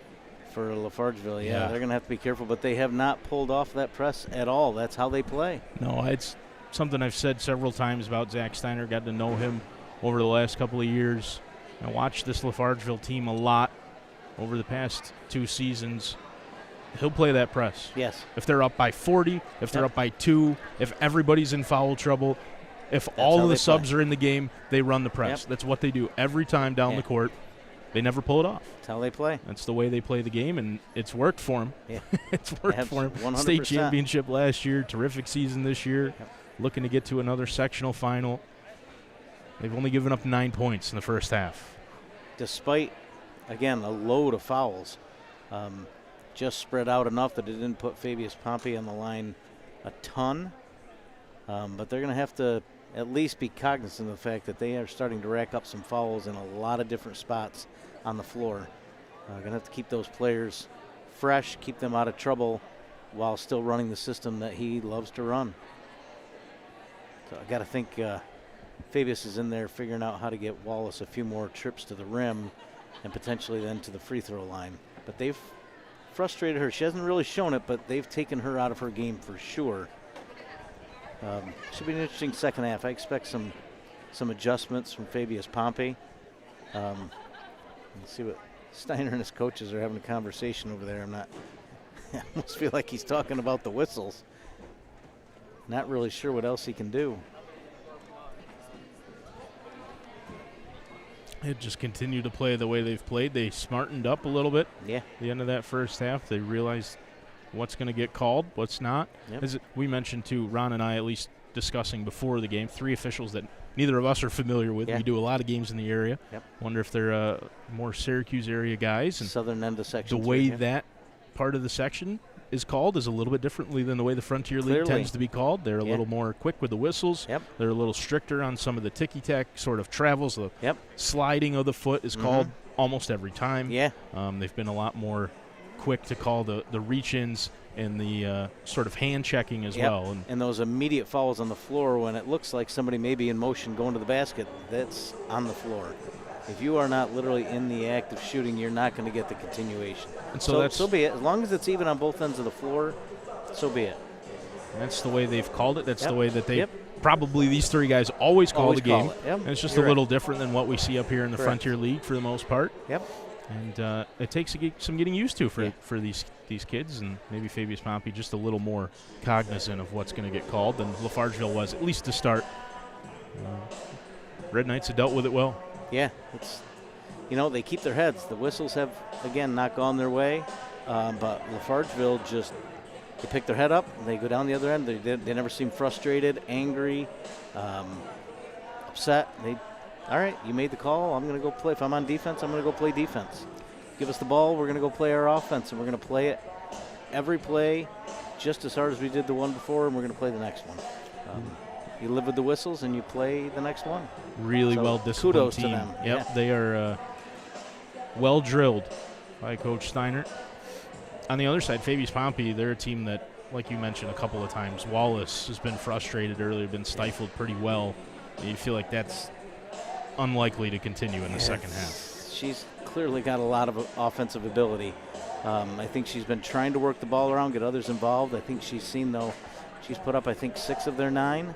For LaFargeville, yeah, they're going to have to be careful, but they have not pulled off that press at all. That's how they play. No, it's something I've said several times about Zach Steiner. Got to know him over the last couple of years. I watched this LaFargeville team a lot over the past 2 seasons. He'll play that press. Yes. If they're up by 40, if they're up by 2, if everybody's in foul trouble, if all of the subs are in the game, they run the press. That's what they do every time down the court. They never pull it off. That's how they play. That's the way they play the game, and it's worked for them. Yeah. It's worked for them. 100%. State championship last year, terrific season this year, looking to get to another sectional final. They've only given up 9 points in the first half. Despite, again, a load of fouls, just spread out enough that it didn't put Fabius-Pompey on the line a ton. But they're going to have to at least be cognizant of the fact that they are starting to rack up some fouls in a lot of different spots on the floor. Going to have to keep those players fresh, keep them out of trouble while still running the system that he loves to run. So I got to think Fabius is in there figuring out how to get Wallace a few more trips to the rim and potentially then to the free throw line. But they've frustrated her. She hasn't really shown it, but they've taken her out of her game for sure. Should be an interesting second half. I expect some adjustments from Fabius-Pompey. Let's see what Steiner and his coaches are having a conversation over there. I almost feel like he's talking about the whistles. Not really sure what else he can do. They just continue to play the way they've played. They smartened up a little bit. Yeah. At the end of that first half, they realized what's going to get called, what's not. Yep. As we mentioned, too, Ron and I at least discussing before the game, 3 officials that neither of us are familiar with. Yeah. We do a lot of games in the area. Yep. Wonder if they're more Syracuse area guys. And southern end of section. the way that part of the section is called is a little bit differently than the way the Frontier League tends to be called. They're a little more quick with the whistles. Yep. They're a little stricter on some of the ticky-tack sort of travels. The sliding of the foot is called almost every time. Yeah. They've been a lot more quick to call the reach-ins and the sort of hand checking as well. And those immediate fouls on the floor when it looks like somebody may be in motion going to the basket, that's on the floor. If you are not literally in the act of shooting, you're not going to get the continuation. And so be it. As long as it's even on both ends of the floor, so be it. That's the way they've called it. That's the way that they probably these 3 guys always call the game. And it's just a little different than what we see up here in the Frontier League for the most part. Yep. And it takes some getting used to for these kids, and maybe Fabius-Pompey just a little more cognizant of what's going to get called than LaFargeville was, at least to start. Red Knights have dealt with it well. Yeah, it's they keep their heads. The whistles have, again, not gone their way, but LaFargeville just they pick their head up, they go down the other end. They never seem frustrated, angry, upset. All right, you made the call. I'm going to go play. If I'm on defense, I'm going to go play defense. Give us the ball. We're going to go play our offense, and we're going to play it every play just as hard as we did the one before, and we're going to play the next one. You live with the whistles, and you play the next one. Really well-disciplined kudos team. to them. Yep, they are well-drilled by Coach Steiner. On the other side, Fabius-Pompey, they're a team that, like you mentioned a couple of times, Wallace has been frustrated earlier, been stifled pretty well. You feel like that's unlikely to continue in the second half. She's clearly got a lot of offensive ability. I think she's been trying to work the ball around, get others involved. I think she's seen, though, she's put up, I think, 6 of their 9.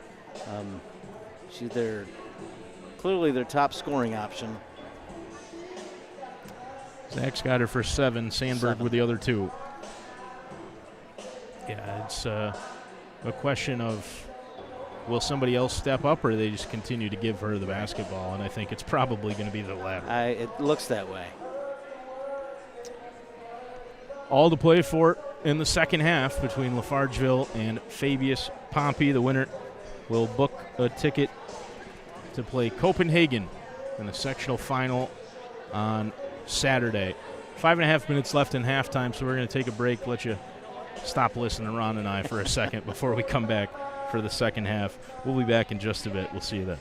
She's clearly their top scoring option. Zach's got her for 7, Sandberg 7. with the other 2. Yeah, it's a question of will somebody else step up, or they just continue to give her the basketball? And I think it's probably going to be the latter. It looks that way. All to play for in the second half between LaFargeville and Fabius-Pompey. The winner will book a ticket to play Copenhagen in the sectional final on Saturday. 5.5 minutes left in halftime, so we're going to take a break, let you stop listening to Ron and I for a second before we come back for the second half. We'll be back in just a bit. We'll see you then.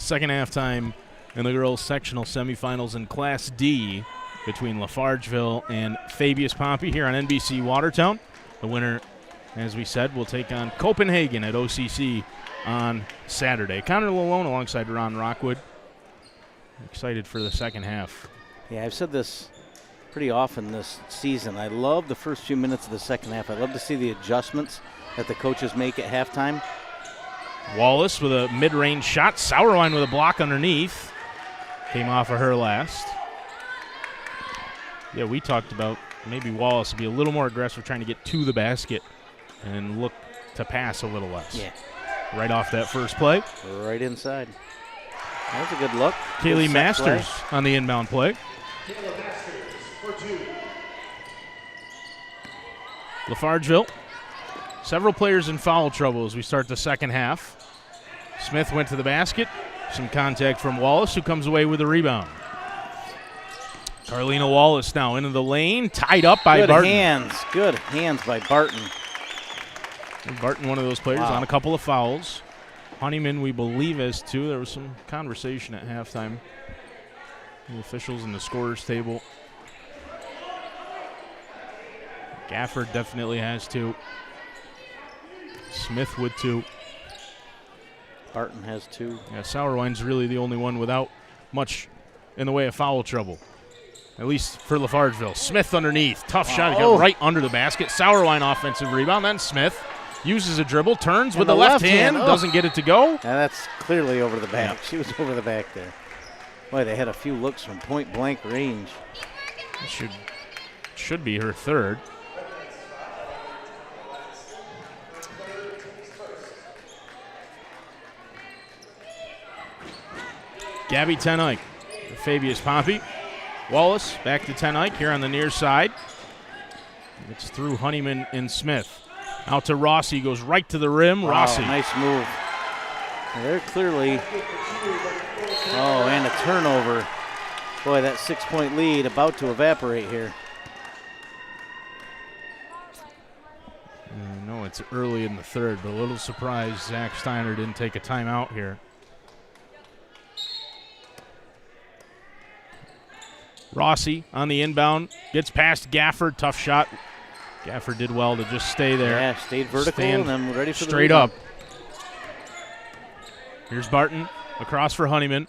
Second halftime in the girls' sectional semifinals in Class D between LaFargeville and Fabius-Pompey here on NBC Watertown. The winner, as we said, will take on Copenhagen at OCC on Saturday. Connor Lalone alongside Ron Rockwood. Excited for the second half. Yeah, I've said this pretty often this season. I love the first few minutes of the second half. I love to see the adjustments that the coaches make at halftime. Wallace with a mid-range shot. Sauerwein with a block underneath. Came off of her last. Yeah, we talked about maybe Wallace would be a little more aggressive trying to get to the basket and look to pass a little less. Yeah. Right off that first play. Right inside. That was a good look. Kaylee Good set Masters play. on the inbound play. LaFargeville. Several players in foul trouble as we start the second half. Smith went to the basket. Some contact from Wallace, who comes away with a rebound. Carlina Wallace now into the lane, tied up by Barton. Good hands by Barton. And Barton, one of those players, on a couple of fouls. Honeyman, we believe, has 2. There was some conversation at halftime. The officials and the scorers table. Gafford definitely has 2. Smith with 2. Barton has 2. Yeah, Sauerwein's really the only one without much in the way of foul trouble, at least for LaFargeville. Smith underneath. Tough shot. He got right under the basket. Sauerwein offensive rebound. Then Smith uses a dribble, turns with the left hand, doesn't get it to go. Now that's clearly over the back. She was over the back there. Boy, they had a few looks from point-blank range. Should be her third. Gabby Ten Eyck, Fabius-Pompey. Wallace back to Ten Eyck here on the near side. It's through Honeyman and Smith. Out to Rossi, goes right to the rim. Wow, Rossi. Nice move. And they're clearly, and a turnover. Boy, that 6-point lead about to evaporate here. I know it's early in the third, but a little surprised Zach Steiner didn't take a timeout here. Rossi on the inbound, gets past Gafford, tough shot. Gafford did well to just stay there. Yeah, stayed vertical and then ready for the straight rebound. up. Here's Barton, across for Honeyman.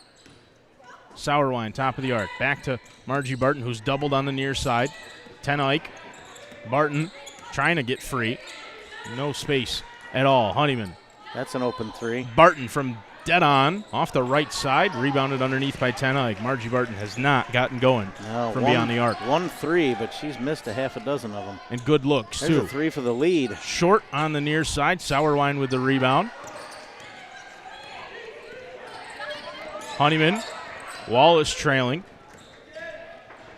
Sauerwein, top of the arc. Back to Margie Barton, who's doubled on the near side. Ten Eyck. Barton trying to get free. No space at all. Honeyman. That's an open 3. Barton from dead on, off the right side, rebounded underneath by Ten Eyck. Margie Barton has not gotten going from beyond the arc. 1-3, but she's missed a half a dozen of them. And good looks, There's too. a 3 for the lead. Short on the near side. Sauerwein with the rebound. Honeyman. Wallace trailing.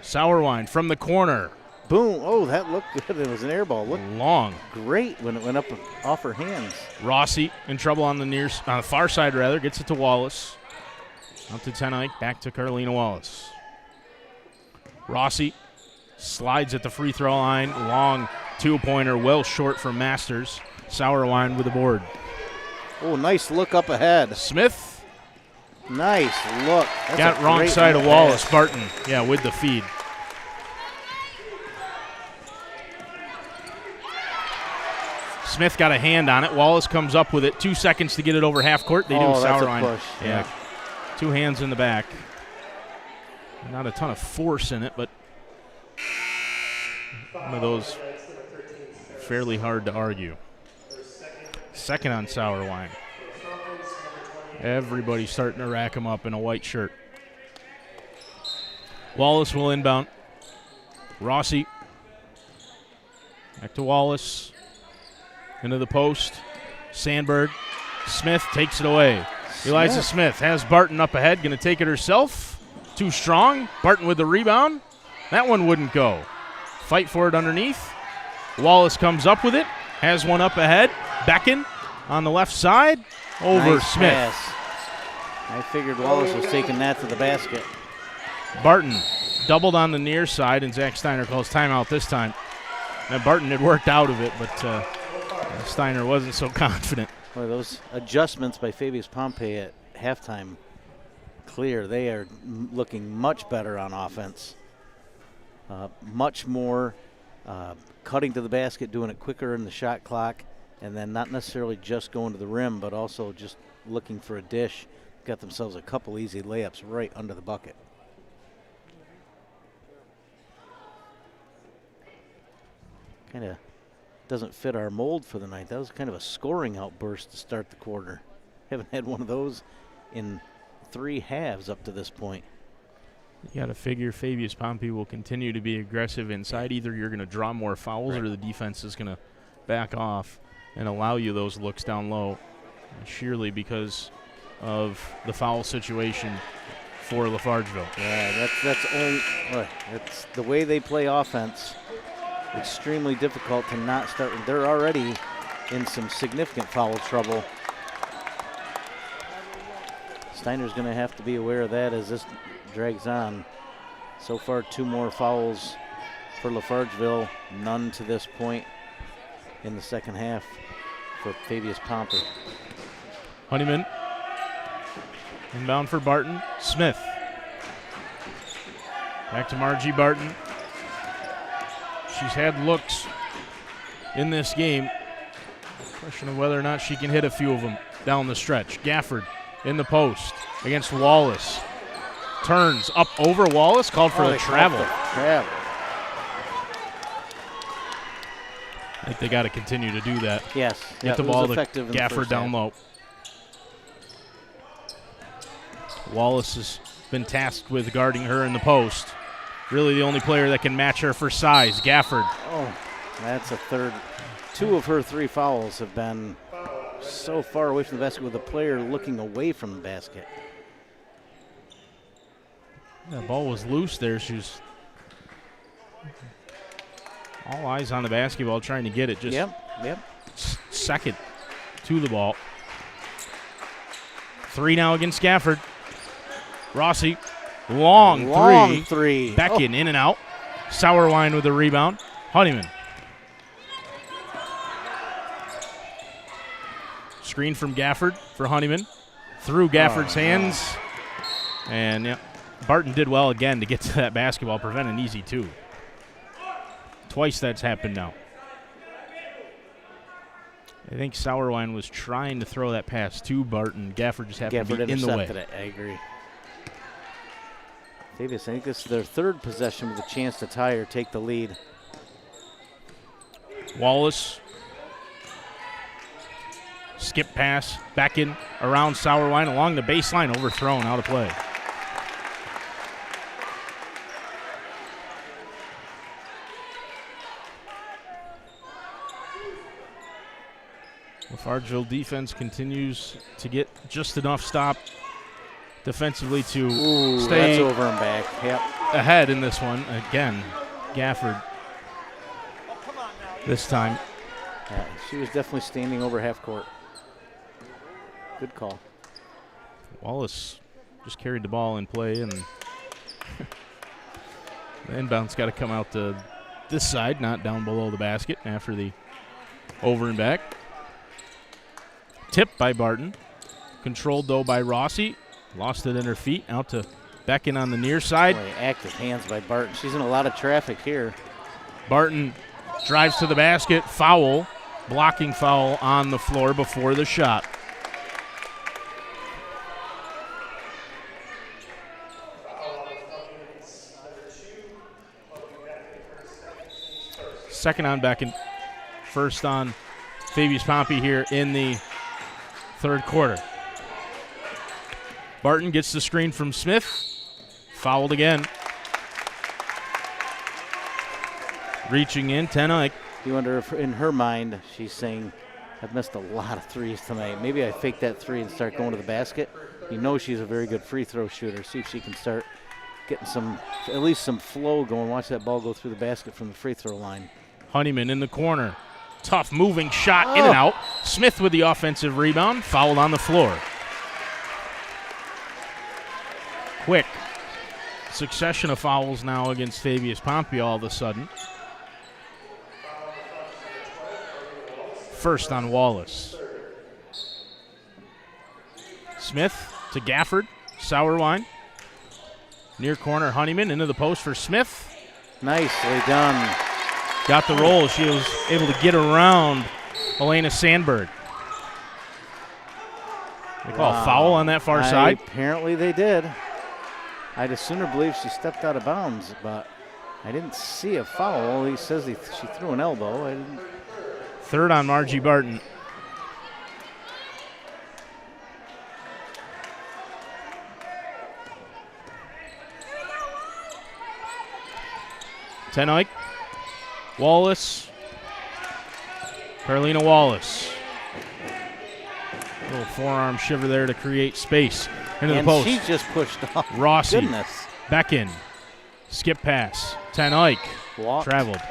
Sauerwein from the corner. Boom. Oh, that looked good. It was an air ball. Looked long. Great when it went up off her hands. Rossi in trouble on the far side, rather. Gets it to Wallace. Up to Ten Eyck. Back to Carolina Wallace. Rossi slides at the free throw line. Long 2-pointer, well short from Masters. Sauerwein with the board. Oh, nice look up ahead. Smith. Nice look. That's got wrong side of Wallace. Barton, with the feed. Smith got a hand on it. Wallace comes up with it. 2 seconds to get it over half court. They do. Sauerwein. That's a push. Yeah. 2 hands in the back. Not a ton of force in it, but one of those fairly hard to argue. Second on Sauerwein. Everybody's starting to rack him up in a white shirt. Wallace will inbound. Rossi. Back to Wallace. Into the post. Sandberg. Smith takes it away. Eliza Smith has Barton up ahead. Going to take it herself. Too strong. Barton with the rebound. That one wouldn't go. Fight for it underneath. Wallace comes up with it. Has one up ahead. Becken on the left side. Over nice Smith. Pass. I figured Wallace was taking that to the basket. Barton doubled on the near side, and Zach Steiner calls timeout this time. Now Barton had worked out of it, but Steiner wasn't so confident. Boy, those adjustments by Fabius-Pompey at halftime clear. They are looking much better on offense. Much more cutting to the basket, doing it quicker in the shot clock, and then not necessarily just going to the rim, but also just looking for a dish. Got themselves a couple easy layups right under the bucket. Kind of doesn't fit our mold for the night. That was kind of a scoring outburst to start the quarter. Haven't had one of those in 3 halves up to this point. You got to figure Fabius-Pompey will continue to be aggressive inside. Either you're going to draw more fouls or the defense is going to back off and allow you those looks down low, sheerly because of the foul situation for LaFargeville. Yeah, that's the way they play offense. Extremely difficult to not start. They're already in some significant foul trouble. Steiner's going to have to be aware of that as this drags on. So far, 2 more fouls for LaFargeville, none to this point in the second half for Fabius-Pompey. Honeyman inbound for Barton. Smith back to Margie Barton. She's had looks in this game. Question of whether or not she can hit a few of them down the stretch. Gafford in the post against Wallace. Turns up over Wallace, called for the travel. I think they got to continue to do that. Yes. Get the ball to Gafford down low. Wallace has been tasked with guarding her in the post. Really the only player that can match her for size. Gafford. Oh, that's a third. 2 of her 3 fouls have been so far away from the basket with the player looking away from the basket. The ball was loose there. She was all eyes on the basketball trying to get it. Just second to the ball. 3 now against Gafford. Rossi, long three. Beckon in and out. Sauerwein with the rebound. Honeyman. Screen from Gafford for Honeyman. Through Gafford's hands. And Barton did well again to get to that basketball, prevent an easy 2. Twice that's happened now. I think Sauerwein was trying to throw that pass to Barton. Gafford just happened to be in the way. It. I agree. Fabius, I think this is their 3rd possession with a chance to tie or take the lead. Wallace. Skip pass. Back in around Sauerwein along the baseline. Overthrown, out of play. LaFargeville defense continues to get just enough stop defensively to stay that's over and back. Ahead in this one. Again, Gafford this time. Yeah, she was definitely standing over half court. Good call. Wallace just carried the ball in play, and the inbound's got to come out to this side, not down below the basket after the over and back. Tipped by Barton. Controlled, though, by Rossi. Lost it in her feet. Out to Beckon on the near side. Boy, active hands by Barton. She's in a lot of traffic here. Barton drives to the basket. Foul. Blocking foul on the floor before the shot. Second on Beckon. First on Fabius-Pompey here in the 3rd quarter. Barton gets the screen from Smith. Fouled again. Reaching in, Tenike. You wonder if in her mind she's saying, I've missed a lot of threes tonight. Maybe I fake that 3 and start going to the basket. You know she's a very good free throw shooter. See if she can start getting at least some flow going. Watch that ball go through the basket from the free throw line. Honeyman in the corner. Tough moving shot in and out. Smith with the offensive rebound. Fouled on the floor. Quick succession of fouls now against Fabius-Pompey all of a sudden. First on Wallace. Smith to Gafford. Sauerwein. Near corner, Honeyman into the post for Smith. Nicely done. Got the roll. She was able to get around Elena Sandberg. They call a foul on that far side. Apparently they did. I'd as sooner believe she stepped out of bounds, but I didn't see a foul. He says she threw an elbow. I didn't. Third on Margie Barton. Ten-Eyck, Wallace, Carolina Wallace. Little forearm shiver there to create space into the post. And she just pushed off. Rossi, Goodness. Beckin, skip pass. Ten-Eyck, traveled.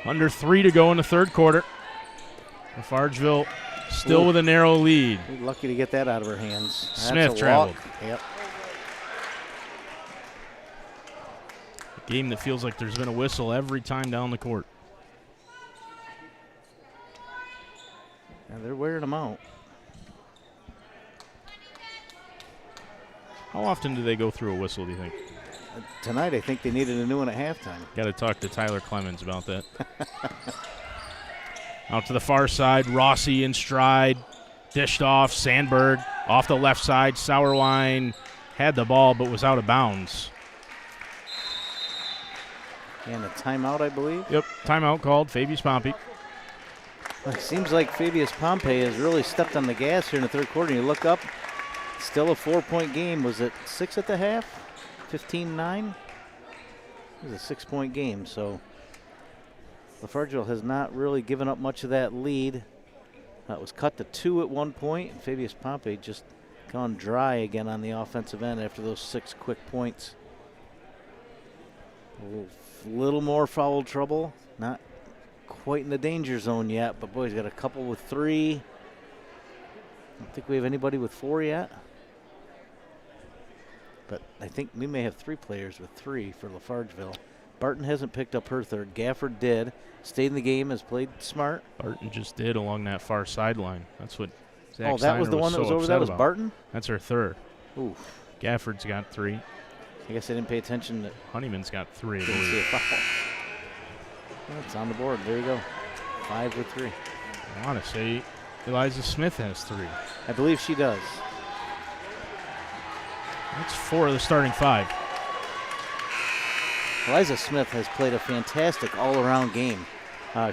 Under 3 to go in the third quarter. LaFargeville still with a narrow lead. Lucky to get that out of her hands. Smith traveled. Yep. A game that feels like there's been a whistle every time down the court. And they're wearing them out. How often do they go through a whistle, do you think? Tonight, I think they needed a new one at halftime. Got to talk to Tyler Clemens about that. Out to the far side, Rossi in stride, dished off, Sandberg off the left side. Sauerwein had the ball but was out of bounds. And a timeout, I believe. Yep, timeout called, Fabius-Pompey. Well, it seems like Fabius-Pompey has really stepped on the gas here in the third quarter. You look up, still a 4-point game. Was it 6 at the half? 15-9? It was a 6-point game, so LaFargeville has not really given up much of that lead. It was cut to 2 at one point. Fabius-Pompey just gone dry again on the offensive end after those 6 quick points. A little more foul trouble. Not quite in the danger zone yet, but boy, he's got a couple with 3. I don't think we have anybody with 4 yet. But I think we may have 3 players with 3 for LaFargeville. Barton hasn't picked up her third. Gafford did. Stayed in the game, has played smart. Barton just did along that far sideline. That's what Zach that Steiner was the one that was over. That was about. Barton? That's her third. Oof. Gafford's got 3. I guess I didn't pay attention. Honeyman's got 3. Didn't see a foul. Well, it's on the board. There you go. 5 with 3. I want to say Eliza Smith has 3. I believe she does. That's 4 of the starting 5. Eliza Smith has played a fantastic all-around game.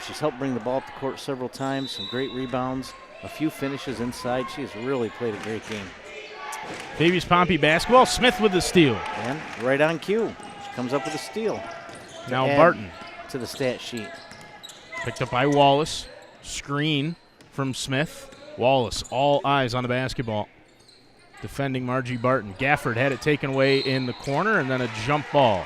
She's helped bring the ball up the court several times, some great rebounds, a few finishes inside. She's really played a great game. Fabius-Pompey basketball. Smith with the steal. And right on cue, she comes up with a steal. Now Barton. To the stat sheet. Picked up by Wallace. Screen from Smith. Wallace, all eyes on the basketball. Defending Margie Barton. Gafford had it taken away in the corner and then a jump ball.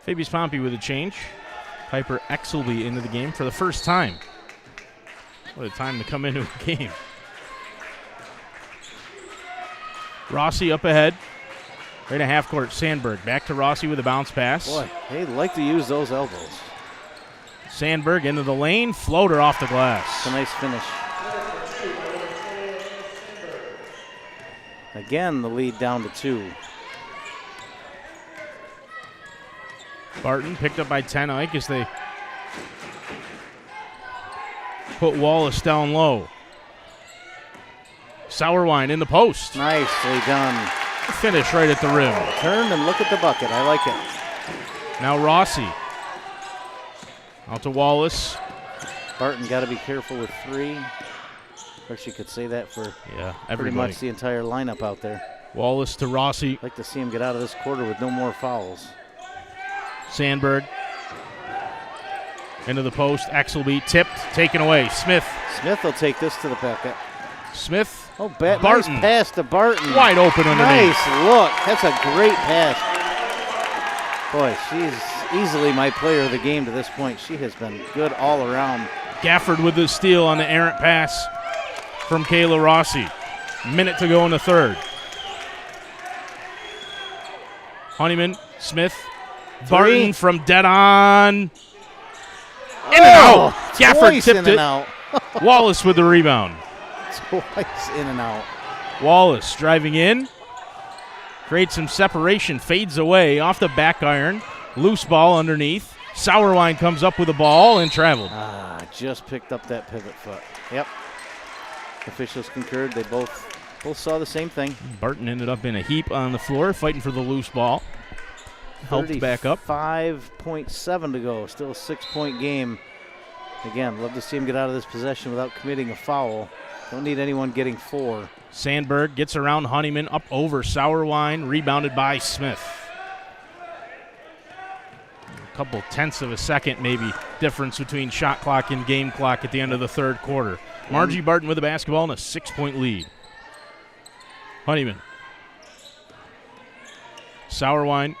Fabius-Pompey with a change. Piper Exelby into the game for the first time. What a time to come into a game. Rossi up ahead. Right at half court, Sandberg. Back to Rossi with a bounce pass. Boy, they like to use those elbows. Sandberg into the lane. Floater off the glass. It's a nice finish. Again, the lead down to 2. Barton picked up by Ten-Eyck as they put Wallace down low. Sauerwein in the post. Nicely done. Finish right at the rim. Turn and look at the bucket. I like it. Now Rossi. Out to Wallace. Barton got to be careful with 3. Of course, you could say that for everybody. Pretty much the entire lineup out there. Wallace to Rossi. I'd like to see him get out of this quarter with no more fouls. Sandberg. Into the post. Exelby tipped, taken away. Smith. Smith will take this to the bucket. Smith. Oh, Barton. Nice pass to Barton. Wide open underneath. Nice look. That's a great pass. Boy, she's easily my player of the game to this point. She has been good all around. Gafford with the steal on the errant pass from Kayla Rossi. Minute to go in the third. Honeyman, Smith, Barton from dead on. In and out. Gafford tipped it. Out. Wallace with the rebound. Twice in and out. Wallace driving in. Creates some separation, fades away off the back iron. Loose ball underneath. Sauerwein comes up with the ball and traveled. Just picked up that pivot foot. Yep. Officials concurred. They both saw the same thing. Barton ended up in a heap on the floor, fighting for the loose ball. Helped back up. 5.7 to go. Still a 6-point game. Again, love to see him get out of this possession without committing a foul. Don't need anyone getting 4. Sandberg gets around Honeyman, up over Sauerwein, rebounded by Smith. A couple tenths of a second maybe difference between shot clock and game clock at the end of the third quarter. Margie Barton with the basketball and a 6-point lead. Honeyman. Sauerwein,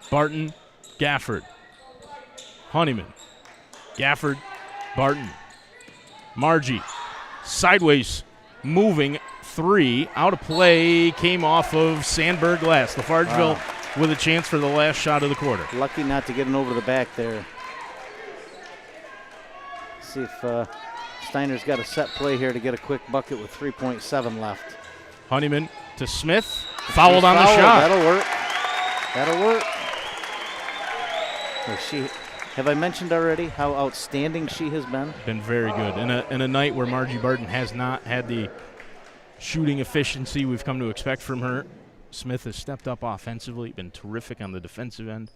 Barton, Gafford. Honeyman, Gafford, Barton. Margie, sideways, moving 3, out of play, came off of Sandberg last. LaFargeville with a chance for the last shot of the quarter. Lucky not to get an over the back there. See if Steiner's got a set play here to get a quick bucket with 3.7 left. Honeyman to Smith, fouled on the shot. That'll work. Have I mentioned already how outstanding she has been? Been very good. In a night where Margie Barton has not had the shooting efficiency we've come to expect from her, Smith has stepped up offensively, been terrific on the defensive end.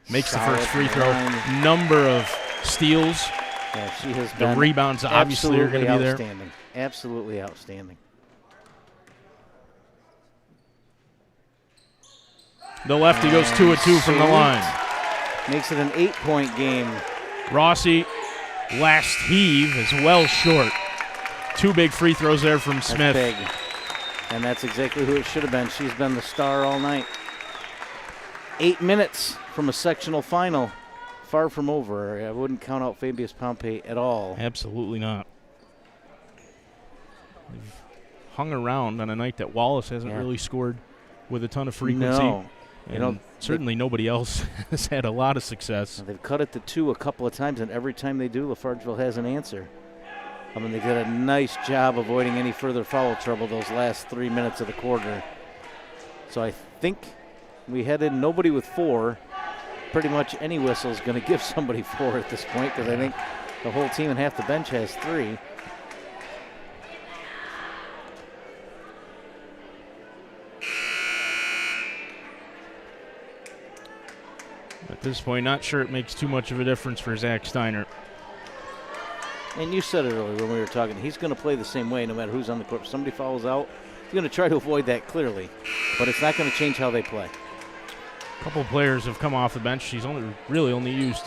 Makes the first free throw. Number of steals. Yeah, she has the been rebounds obviously are going to be there. Outstanding. Absolutely outstanding. The lefty goes 2 of 2 from the line. Makes it an 8-point game. Rossi, last heave, is well short. 2 big free throws there from Smith. That's big. And that's exactly who it should have been. She's been the star all night. 8 minutes from a sectional final. Far from over. I wouldn't count out Fabius-Pompey at all. Absolutely not. They've hung around on a night that Wallace hasn't really scored with a ton of frequency. No. And certainly nobody else has had a lot of success. They've cut it to 2 a couple of times, and every time they do, LaFargeville has an answer. I mean, they did a nice job avoiding any further foul trouble those last 3 minutes of the quarter. So I think we head in nobody with 4. Pretty much any whistle is going to give somebody 4 at this point, because I think the whole team and half the bench has 3. At this point, not sure it makes too much of a difference for Zach Steiner. And you said it earlier when we were talking. He's going to play the same way no matter who's on the court. If somebody fouls out, he's going to try to avoid that clearly. But it's not going to change how they play. A couple of players have come off the bench. She's only used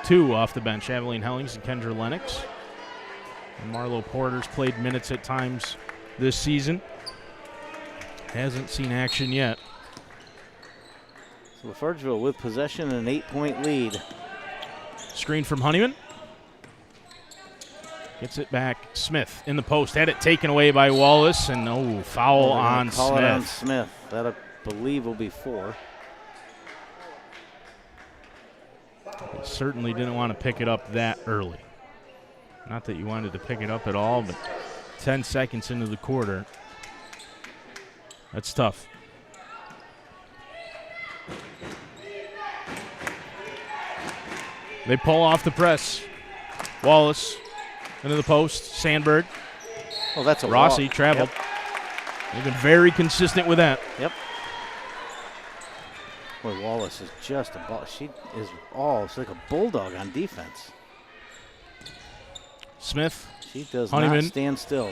2 off the bench. Aveline Hellings and Kendra Lennox. And Marlo Porter's played minutes at times this season. Hasn't seen action yet. So LaFargeville with possession and an 8-point lead. Screen from Honeyman. Gets it back. Smith in the post. Had it taken away by Wallace. And foul on Smith. Call it on Smith. That I believe will be 4. He certainly didn't want to pick it up that early. Not that you wanted to pick it up at all, but 10 seconds into the quarter. That's tough. They pull off the press. Wallace into the post. Sandberg. Oh, that's a Rossi walk. traveled. Yep. They've been very consistent with that. Yep. Boy, Wallace is just a ball. She's like a bulldog on defense. Smith. She does Honeyman. not stand still.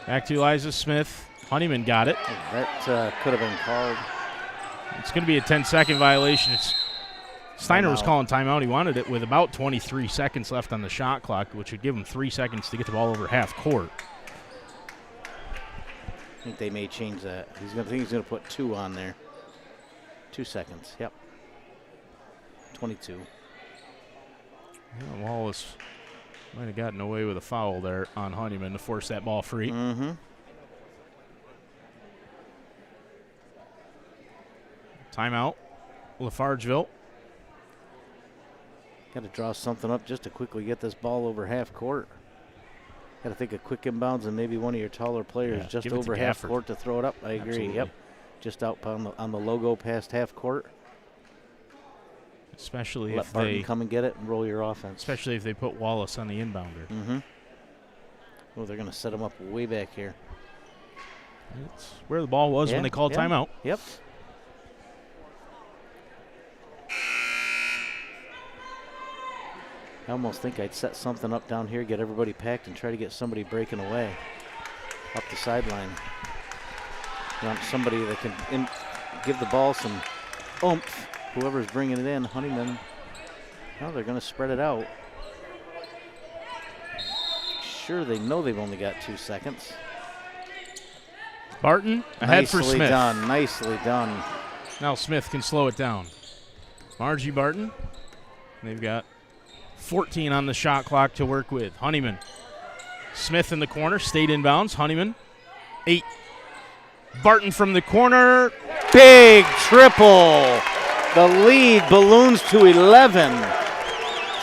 Back to Eliza Smith. Honeyman got it. That could have been called. It's going to be a 10-second violation. Steiner was Timeout. calling timeout. He wanted it with about 23 seconds left on the shot clock, which would give him 3 seconds to get the ball over half court. I think they may change that. I think he's going to put 2 on there. 2 seconds, yep. 22. Yeah, Wallace might have gotten away with a foul there on Honeyman to force that ball free. Mm-hmm. Timeout, LaFargeville. Got to draw something up just to quickly get this ball over half court. Got to think a quick inbounds and maybe one of your taller players just give it to over half Gafford. court to throw it up. I agree. Absolutely. Yep. Just out on the logo past half court. Especially Let if Barton they come and get it and roll your offense. especially if they put Wallace on the inbounder. Mm-hmm. Oh, they're going to set him up way back here. It's where the ball was when they called timeout. Yep. I almost think I'd set something up down here, get everybody packed, and try to get somebody breaking away up the sideline. You want somebody that can give the ball some oomph. Whoever's bringing it in, Honeyman. Well, they're going to spread it out. Sure, they know they've only got 2 seconds. Barton ahead for Nicely Smith. done. Nicely done. Now Smith can slow it down. Margie Barton. They've got 14 on the shot clock to work with. Honeyman. Smith in the corner, stayed inbounds. Honeyman, 8. Barton from the corner. Big triple. The lead balloons to 11.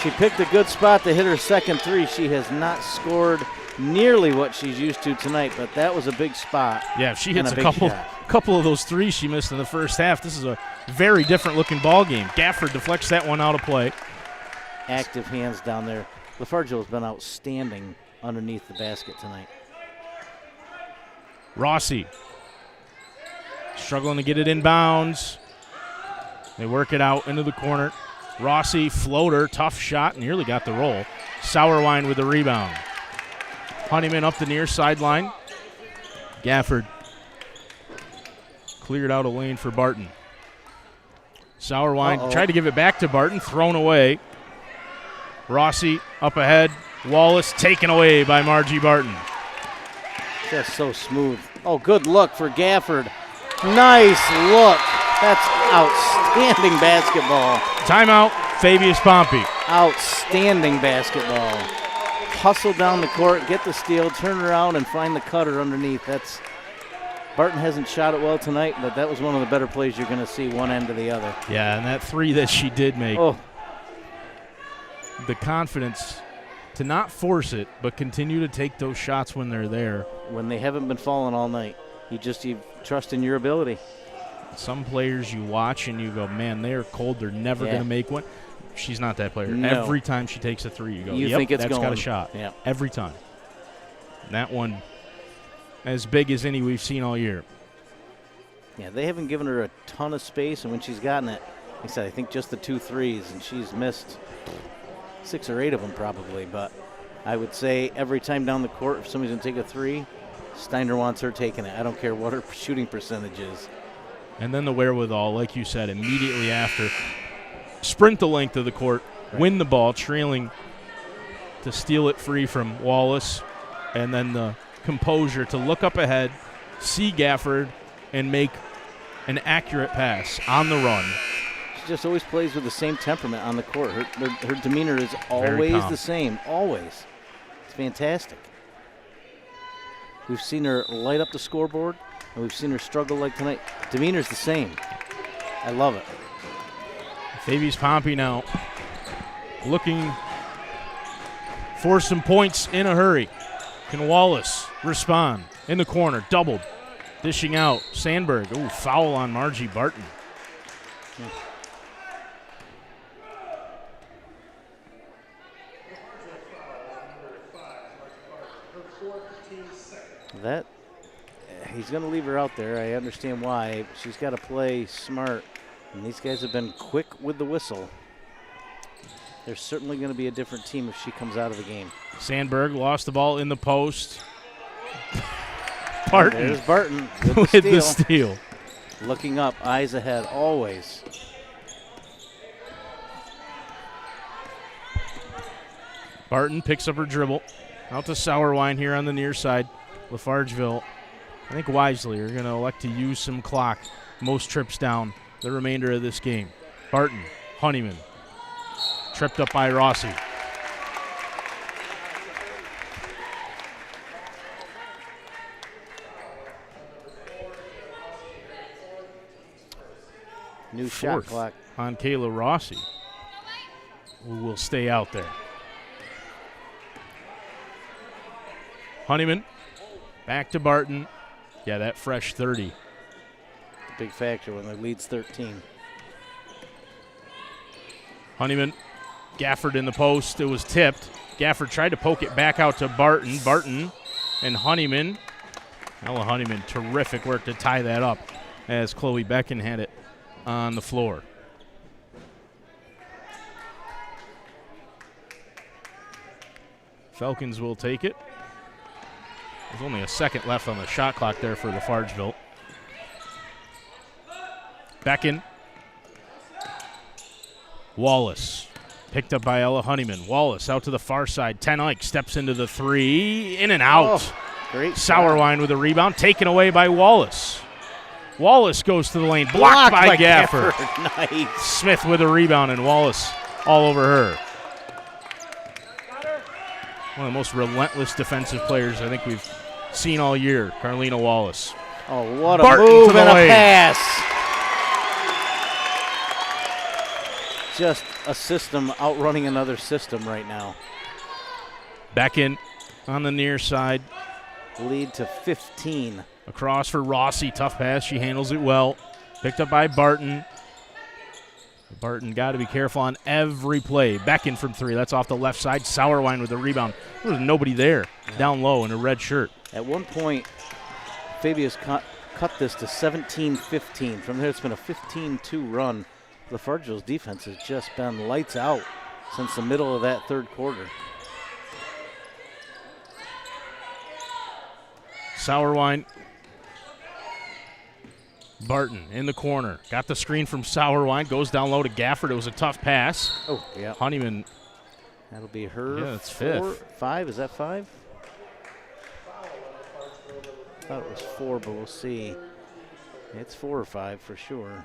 She picked a good spot to hit her second three. She has not scored nearly what she's used to tonight, but that was a big spot. Yeah, if she hits and a big shot. couple of those threes she missed in the first half, this is a very different looking ball game. Gafford deflects that one out of play. Active hands down there. LaFargeville has been outstanding underneath the basket tonight. Rossi struggling to get it inbounds. They work it out into the corner. Rossi, floater, tough shot, nearly got the roll. Sauerwein with the rebound. Honeyman up the near sideline. Gafford cleared out a lane for Barton. Sauerwein tried to give it back to Barton, thrown away. Rossi up ahead. Wallace taken away by Margie Barton. Just so smooth. Oh, good look for Gafford. Nice look. That's outstanding basketball. Timeout, Fabius-Pompey. Outstanding basketball. Hustle down the court, get the steal, turn around, and find the cutter underneath. That's Barton hasn't shot it well tonight, but that was one of the better plays you're going to see one end to the other. Yeah, and that three that she did make. Oh, The confidence to not force it, but continue to take those shots when they're there. when they haven't been falling all night. You trust in your ability. Some players you watch and you go, man, they're cold. They're never going to make one. She's not that player. No. Every time she takes a three, you go, You yep, think it's that's got a going. shot. Yeah. Every time. And that one, as big as any we've seen all year. Yeah, they haven't given her a ton of space, and when she's gotten it, like I said, I think just the 2 threes, and she's missed 6 or 8 of them probably. But I would say every time down the court, if somebody's going to take a 3, Steiner wants her taking it. I don't care what her shooting percentage is. And then the wherewithal, like you said, immediately after. Sprint the length of the court, win the ball, trailing to steal it free from Wallace, and then the composure to look up ahead, see Gafford, and make an accurate pass on the run. She just always plays with the same temperament on the court. Her demeanor is Very always calm. the same, always. It's fantastic. We've seen her light up the scoreboard, and we've seen her struggle like tonight. Demeanor's the same. I love it. Fabius-Pompey now looking for some points in a hurry. Can Wallace respond? In the corner, doubled. Dishing out, Sandberg. Ooh, foul on Margie Barton. That he's going to leave her out there. I understand why. She's got to play smart, and these guys have been quick with the whistle. They're certainly going to be a different team if she comes out of the game. Sandberg lost the ball in the post. Barton There's Barton with with the the steal. steal. Looking up, eyes ahead, always. Barton picks up her dribble. Out to Sauerwein here on the near side. LaFargeville, I think wisely, are going to elect to use some clock most trips down the remainder of this game. Barton, Honeyman, tripped up by Rossi. New shot Fourth clock. on Kayla Rossi, who will stay out there. Honeyman back to Barton. Yeah, that fresh 30. Big factor when the lead's 13. Honeyman, Gafford in the post. It was tipped. Gafford tried to poke it back out to Barton. Barton and Honeyman. Ella Honeyman, terrific work to tie that up as Chloe Becken had it on the floor. Falcons will take it. There's only a second left on the shot clock there for LaFargeville. Becken. Wallace. Picked up by Ella Honeyman. Wallace out to the far side. Ten Eyck steps into the three. In and out. Oh, great. Sauerwein with a rebound. Taken away by Wallace. Wallace goes to the lane. Blocked by Gafford. Nice. Smith with a rebound, and Wallace all over her. One of the most relentless defensive players I think we've seen all year, Carlina Wallace. Oh, what a Barton move to the and a lane. pass. Just a system outrunning another system right now. Becken on the near side. Lead to 15. Across for Rossi. Tough pass. She handles it well. Picked up by Barton. Barton got to be careful on every play. Becken from three. That's off the left side. Sauerwein with the rebound. There was nobody there. Down low in a red shirt. At one point, Fabius cut this to 17-15. From there, it's been a 15-2 run. LaFargeville's defense has just been lights out since the middle of that third quarter. Sauerwein. Barton in the corner. Got the screen from Sauerwein. Goes down low to Gafford. It was a tough pass. Oh, yeah. Honeyman. That'll be her. Yeah, it's four, fifth. 5. Is that 5? I thought it was 4, but we'll see. It's 4 or 5 for sure.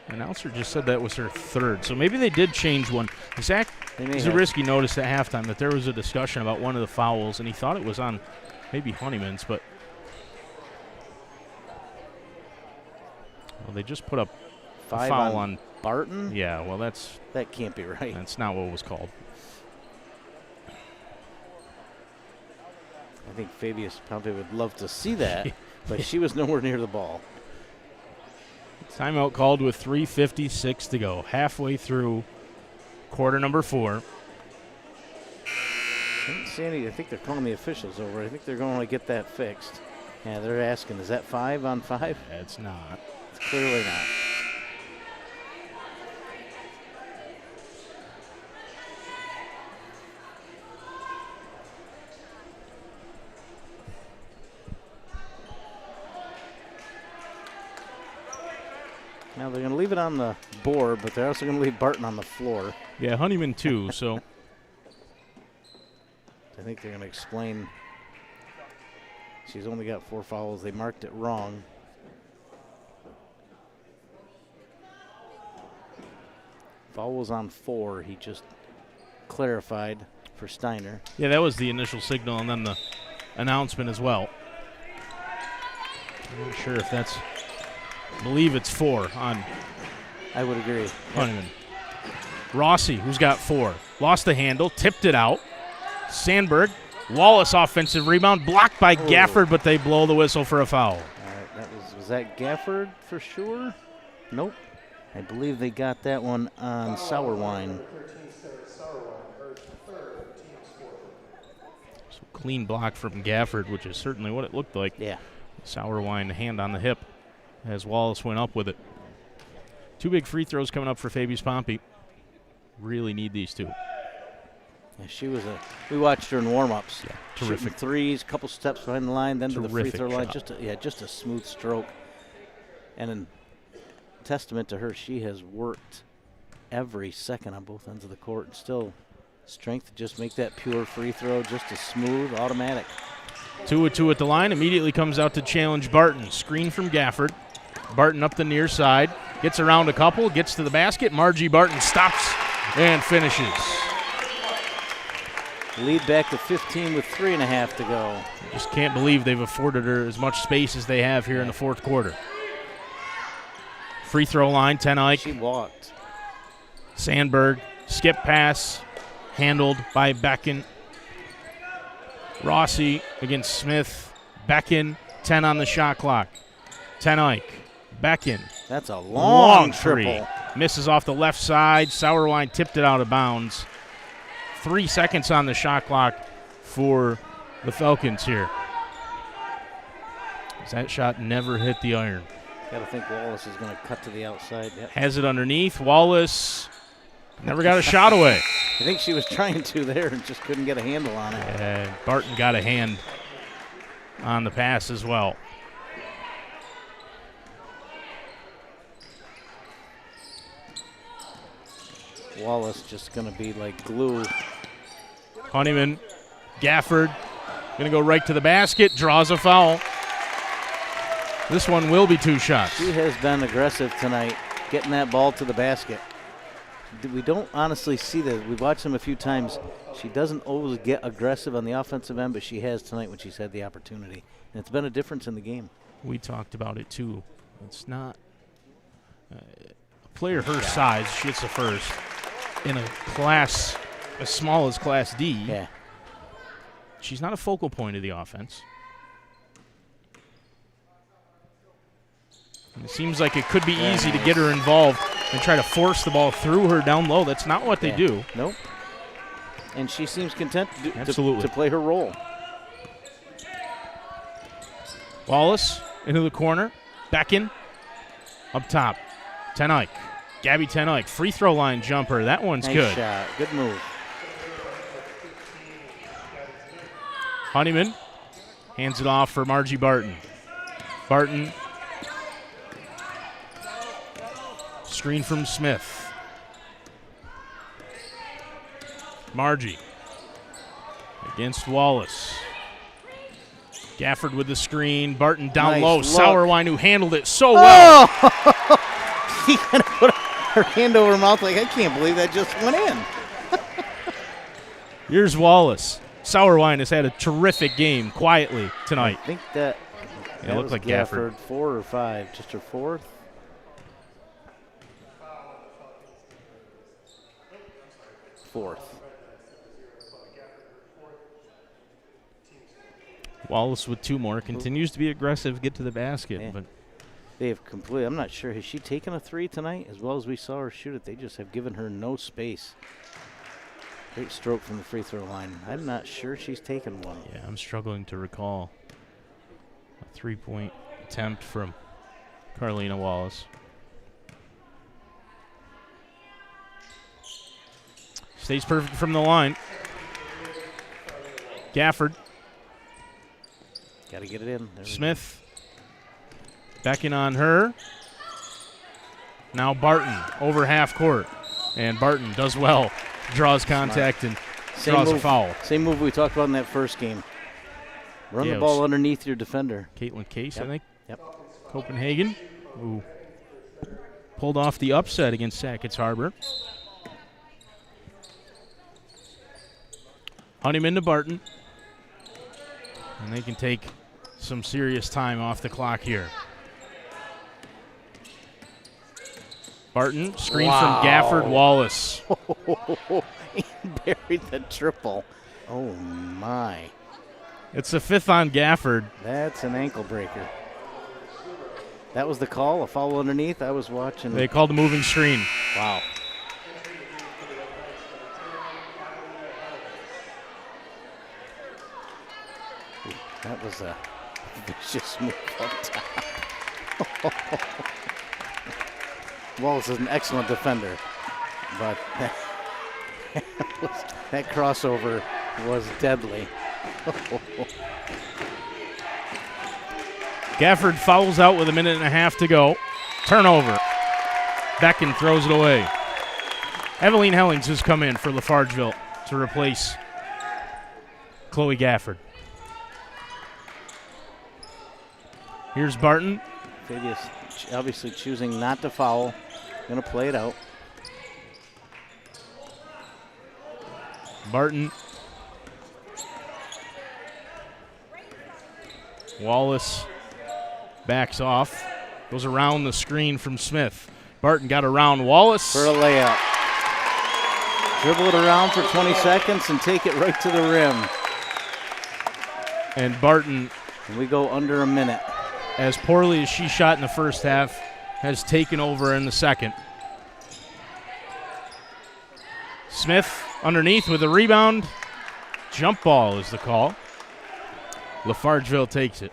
Announcer just said that was her third, so maybe they did change one. Zach They may Zabriskie noticed at halftime that there was a discussion about one of the fouls, and he thought it was on maybe Honeyman's, but well, they just put up a 5 foul on Barton? Yeah, well, That can't be right. that's not what it was called. I think Fabius-Pompey would love to see that, but she was nowhere near the ball. Timeout called with 3:56 to go, halfway through quarter number 4. I didn't see any. I think they're calling the officials over. I think they're going to get that fixed. Yeah, they're asking, is that 5 on 5? It's not. It's clearly not. Now they're going to leave it on the board, but they're also going to leave Barton on the floor. Yeah, Honeyman too, so I think they're going to explain she's only got 4 fouls. They marked it wrong. Foul was on 4. He just clarified for Steiner. yeah, that was the initial signal, and then the announcement as well. I'm not sure if that's. I believe it's 4 on I would agree. Honeyman. Rossi, who's got 4, lost the handle, tipped it out. Sandberg, Wallace offensive rebound, blocked by Gafford, but they blow the whistle for a foul. All right, was that Gafford for sure? Nope. I believe they got that one on Sauerwein. So clean block from Gafford, which is certainly what it looked like. Yeah. Sauerwein, hand on the hip as Wallace went up with it. 2 big free throws coming up for Fabius-Pompey. Really need these 2. Yeah, she was we watched her in warm-ups. Yeah, terrific. Shooting threes, couple steps behind the line, then to the free Terrific throw line. shot. Just a smooth stroke. And in testament to her, she has worked every second on both ends of the court. And still strength to just make that pure free throw, just a smooth, automatic. 2 of 2 at the line. Immediately comes out to challenge Barton. Screen from Gafford. Barton up the near side. Gets around a couple. Gets to the basket. Margie Barton stops and finishes. Lead back to 15 with 3.5 to go. Just can't believe they've afforded her as much space as they have here in the fourth quarter. Free throw line, Ten Eyck. She walked. Sandberg, skip pass, handled by Becken. Rossi against Smith. Becken, 10 on the shot clock. Ten Eyck, Becken. That's a long three. triple. Misses off the left side. Sauerwein tipped it out of bounds. 3 seconds on the shot clock for the Falcons here. That shot never hit the iron. Got to think Wallace is going to cut to the outside. Yep. Has it underneath. Wallace never got a shot away. I think she was trying to there and just couldn't get a handle on it. And Barton got a hand on the pass as well. Wallace just going to be like glue. Honeyman, Gafford, going to go right to the basket, draws a foul. This one will be 2 shots. She has been aggressive tonight, getting that ball to the basket. We don't honestly see that. We've watched them a few times. She doesn't always get aggressive on the offensive end, but she has tonight when she's had the opportunity. And it's been a difference in the game. We talked about it too. It's not a player her size. She hits the first in a class as small as Class D. Yeah. She's not a focal point of the offense. And it seems like it could be easy to get her involved and try to force the ball through her down low. That's not what they do. Nope. And she seems content Absolutely. to play her role. Wallace into the corner. Becken up top. Ten Eyck. Gabby Ten Eyck. Free throw line jumper. That one's Nice good. shot. Good move. Honeyman hands it off for Margie Barton. Barton. Screen from Smith. Margie against Wallace. Gafford with the screen. Barton down Nice low. look. Sauerwein, who handled it so well. Oh! She kind of put her hand over her mouth like, I can't believe that just went in. Here's Wallace. Sauerwein has had a terrific game quietly tonight. I think that, Yeah, it looked was like Gafford. 4 or 5, just her 4th. Wallace with 2 more. Continues to be aggressive, get to the basket. Yeah. But They have completely, I'm not sure, has she taken a 3 tonight? As well as we saw her shoot it, they just have given her no space. Great stroke from the free throw line. I'm not sure she's taken one. yeah, I'm struggling to recall a 3-point attempt from Carlina Wallace. Stays perfect from the line. Gafford. Got to get it in. There we Smith. Backing on her. Now Barton over half court. And Barton does well. Draws contact and Same draws a move. foul. Same move we talked about in that first game. Run Yeah, the it ball was underneath your defender. Caitlin Case, Yep. I think. Yep. Copenhagen. Ooh. Pulled off the upset against Sackett's Harbor. Honeyman to Barton. And they can take some serious time off the clock here. Barton, screen Wow. from Gafford Wallace. He buried the triple. Oh, my. It's the 5th on Gafford. That's an ankle breaker. That was the call, a foul underneath. I was watching. They called a moving screen. Wow. Ooh, that was a vicious move up top. Wallace is an excellent defender, but that crossover was deadly. Gafford fouls out with 1.5 minutes to go. Turnover. Becken throws it away. Eveline Hellings has come in for LaFargeville to replace Chloe Gafford. Here's Barton. obviously choosing not to foul. Going to play it out. Barton. Wallace backs off. Goes around the screen from Smith. Barton got around Wallace. For a layup. Dribble it around for 20 seconds and take it right to the rim. And Barton, And we go under a minute. as poorly as she shot in the first half, has taken over in the second. Smith underneath with a rebound. Jump ball is the call. LaFargeville takes it.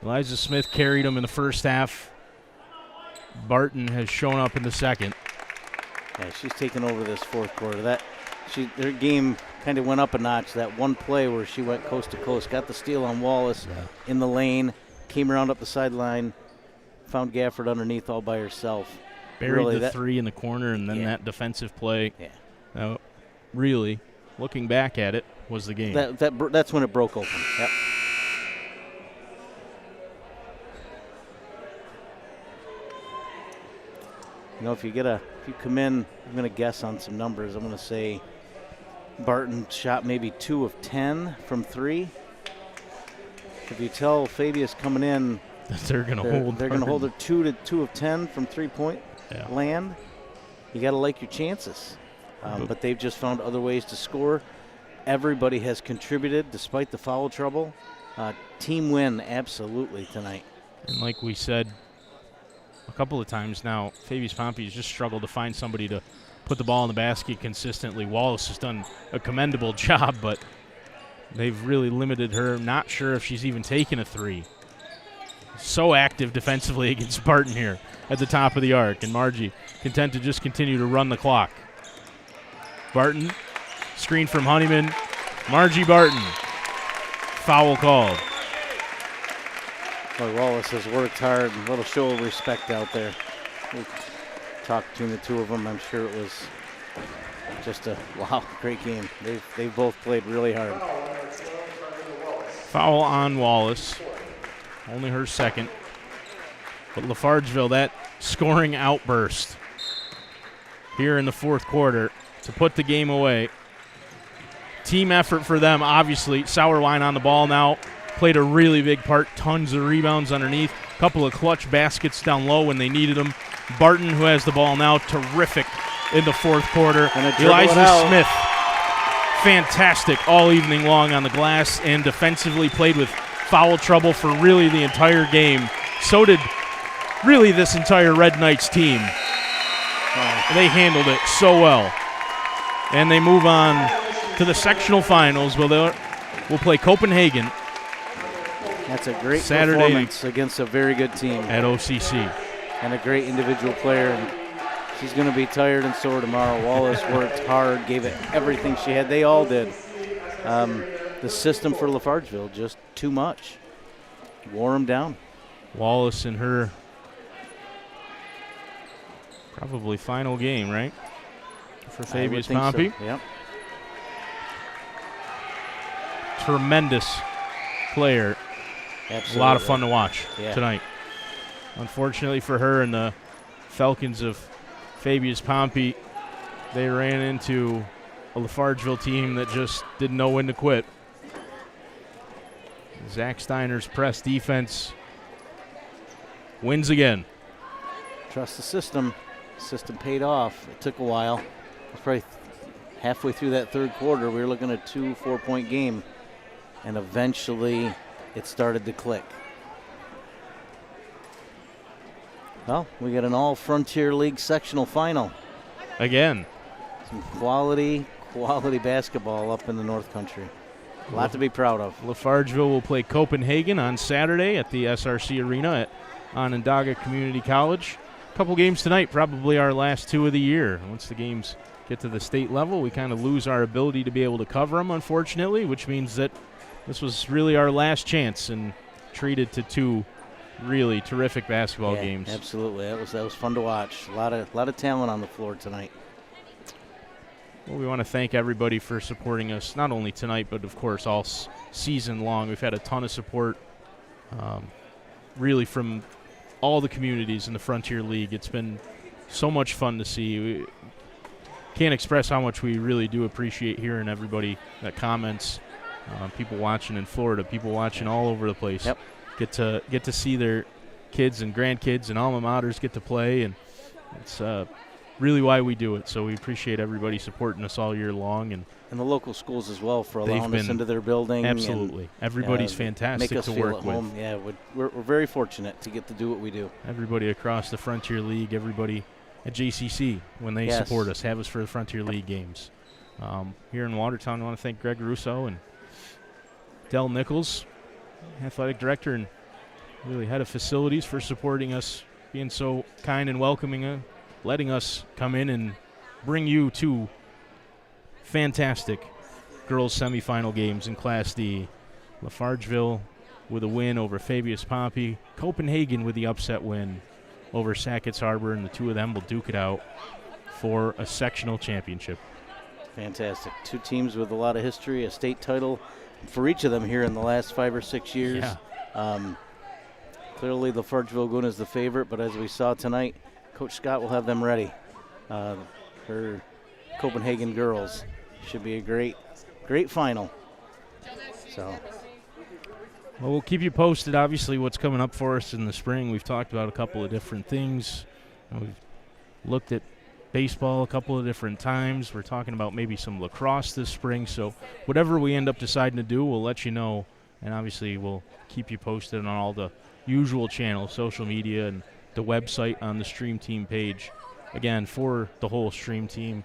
Eliza Smith carried him in the first half. Barton has shown up in the second. Yeah, she's taken over this fourth quarter. Their game kind of went up a notch. That one play where she went coast to coast, got the steal on Wallace in the lane, came around up the sideline, found Gafford underneath all by herself. Buried Really, the three in the corner, and then that defensive play. Yeah. Really, looking back at it, was the game. That's when it broke open. Yep. You know, if you come in, I'm going to guess on some numbers. I'm going to say Barton shot maybe 2 of 10 from 3. If you tell Fabius coming in, they're going to hold her 2 of 10 from 3-point land, you got to like your chances. But they've just found other ways to score. Everybody has contributed despite the foul trouble. Team win, absolutely, tonight. And like we said a couple of times now, Fabius-Pompey has just struggled to find somebody to put the ball in the basket consistently. Wallace has done a commendable job, but they've really limited her. Not sure if she's even taken a three. So active defensively against Barton here at the top of the arc, and Margie content to just continue to run the clock. Barton, screen from Honeyman. Margie Barton, foul called. Boy, Wallace has worked hard. A little show of respect out there. We talked between the two of them. I'm sure it was just a great game. They've both played really hard. Foul on Wallace. Only her second. But LaFargeville, that scoring outburst here in the fourth quarter to put the game away. Team effort for them, obviously. Sauerwein on the ball now. Played a really big part. Tons of rebounds underneath. Couple of clutch baskets down low when they needed them. Barton, who has the ball now, terrific in the fourth quarter. Eliza Smith, fantastic all evening long on the glass and defensively played with foul trouble for really the entire game. So did really this entire Red Knights team. They handled it so well. And they move on to the sectional finals. We'll play Copenhagen. That's a great Saturday performance against a very good team. At OCC. And a great individual player. And she's going to be tired and sore tomorrow. Wallace worked hard, gave it everything she had. They all did. The system for LaFargeville, just too much. Wore them down. Wallace in her probably final game, right? For Fabius-Pompey. So. Yep. Tremendous player. Absolutely. A lot of fun to watch tonight. Unfortunately for her and the Falcons of Fabius-Pompey, they ran into a LaFargeville team that just didn't know when to quit. Zach Steiner's press defense wins again. Trust the system. System paid off. It took a while. It was probably halfway through that third quarter. We were looking at a 2 4-point game, and eventually it started to click. Well, we got an all-Frontier League sectional final. Again. Some quality basketball up in the North Country. A lot to be proud of. LaFargeville will play Copenhagen on Saturday at the SRC Arena at Onondaga Community College. A couple games tonight, probably our last 2 of the year. Once the games get to the state level, we kind of lose our ability to be able to cover them, unfortunately, which means that this was really our last chance and treated to 2 really terrific basketball games. Absolutely. That was fun to watch. A lot of talent on the floor tonight. Well, we want to thank everybody for supporting us, not only tonight, but of course all season long. We've had a ton of support. really from all the communities in the Frontier League. It's been so much fun to see. We can't express how much we really do appreciate hearing everybody that comments. People watching in Florida, people watching all over the place. Yep. Get to see their kids and grandkids and alma maters get to play, and it's really why we do it. So we appreciate everybody supporting us all year long, and the local schools as well for they've allowing us been into their building. absolutely. Everybody's fantastic make us to feel work at with. home. Yeah, we're very fortunate to get to do what we do. Everybody across the Frontier League, everybody at JCC, when they support us, have us for the Frontier League games. Here in Watertown, I want to thank Greg Russo and Del Nichols, athletic director and really head of facilities, for supporting us, being so kind and welcoming, letting us come in and bring you two fantastic girls semifinal games in Class D. LaFargeville with a win over Fabius-Pompey. Copenhagen with the upset win over Sackett's Harbor, and the two of them will duke it out for a sectional championship. Fantastic. Two teams with a lot of history, a state title for each of them here in the last 5 or 6 years. Yeah. Clearly, the LaFargeville Goon is the favorite, but as we saw tonight, Coach Scott will have them ready. Her Copenhagen girls should be a great final. So, well, we'll keep you posted, obviously, what's coming up for us in the spring. We've talked about a couple of different things. We've looked at baseball a couple of different times. We're talking about maybe some lacrosse this spring. So whatever we end up deciding to do, we'll let you know. And obviously, we'll keep you posted on all the usual channels, social media, and the website on the Stream Team page. Again, for the whole Stream Team,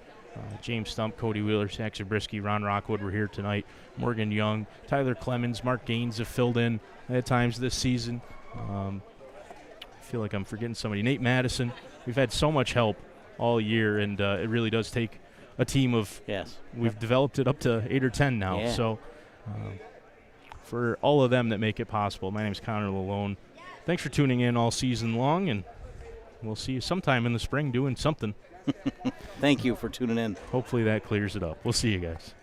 James Stump, Cody Wheeler, Zach Zabriskie, Ron Rockwood were here tonight. Morgan Young, Tyler Clemens, Mark Gaines have filled in at times this season. I feel like I'm forgetting somebody. Nate Madison. We've had so much help all year, and it really does take a team of we've developed it up to 8 or 10 now. Yeah. So for all of them that make it possible, my name is Connor Lalone. Thanks for tuning in all season long, and we'll see you sometime in the spring doing something. Thank you for tuning in. Hopefully that clears it up. We'll see you guys.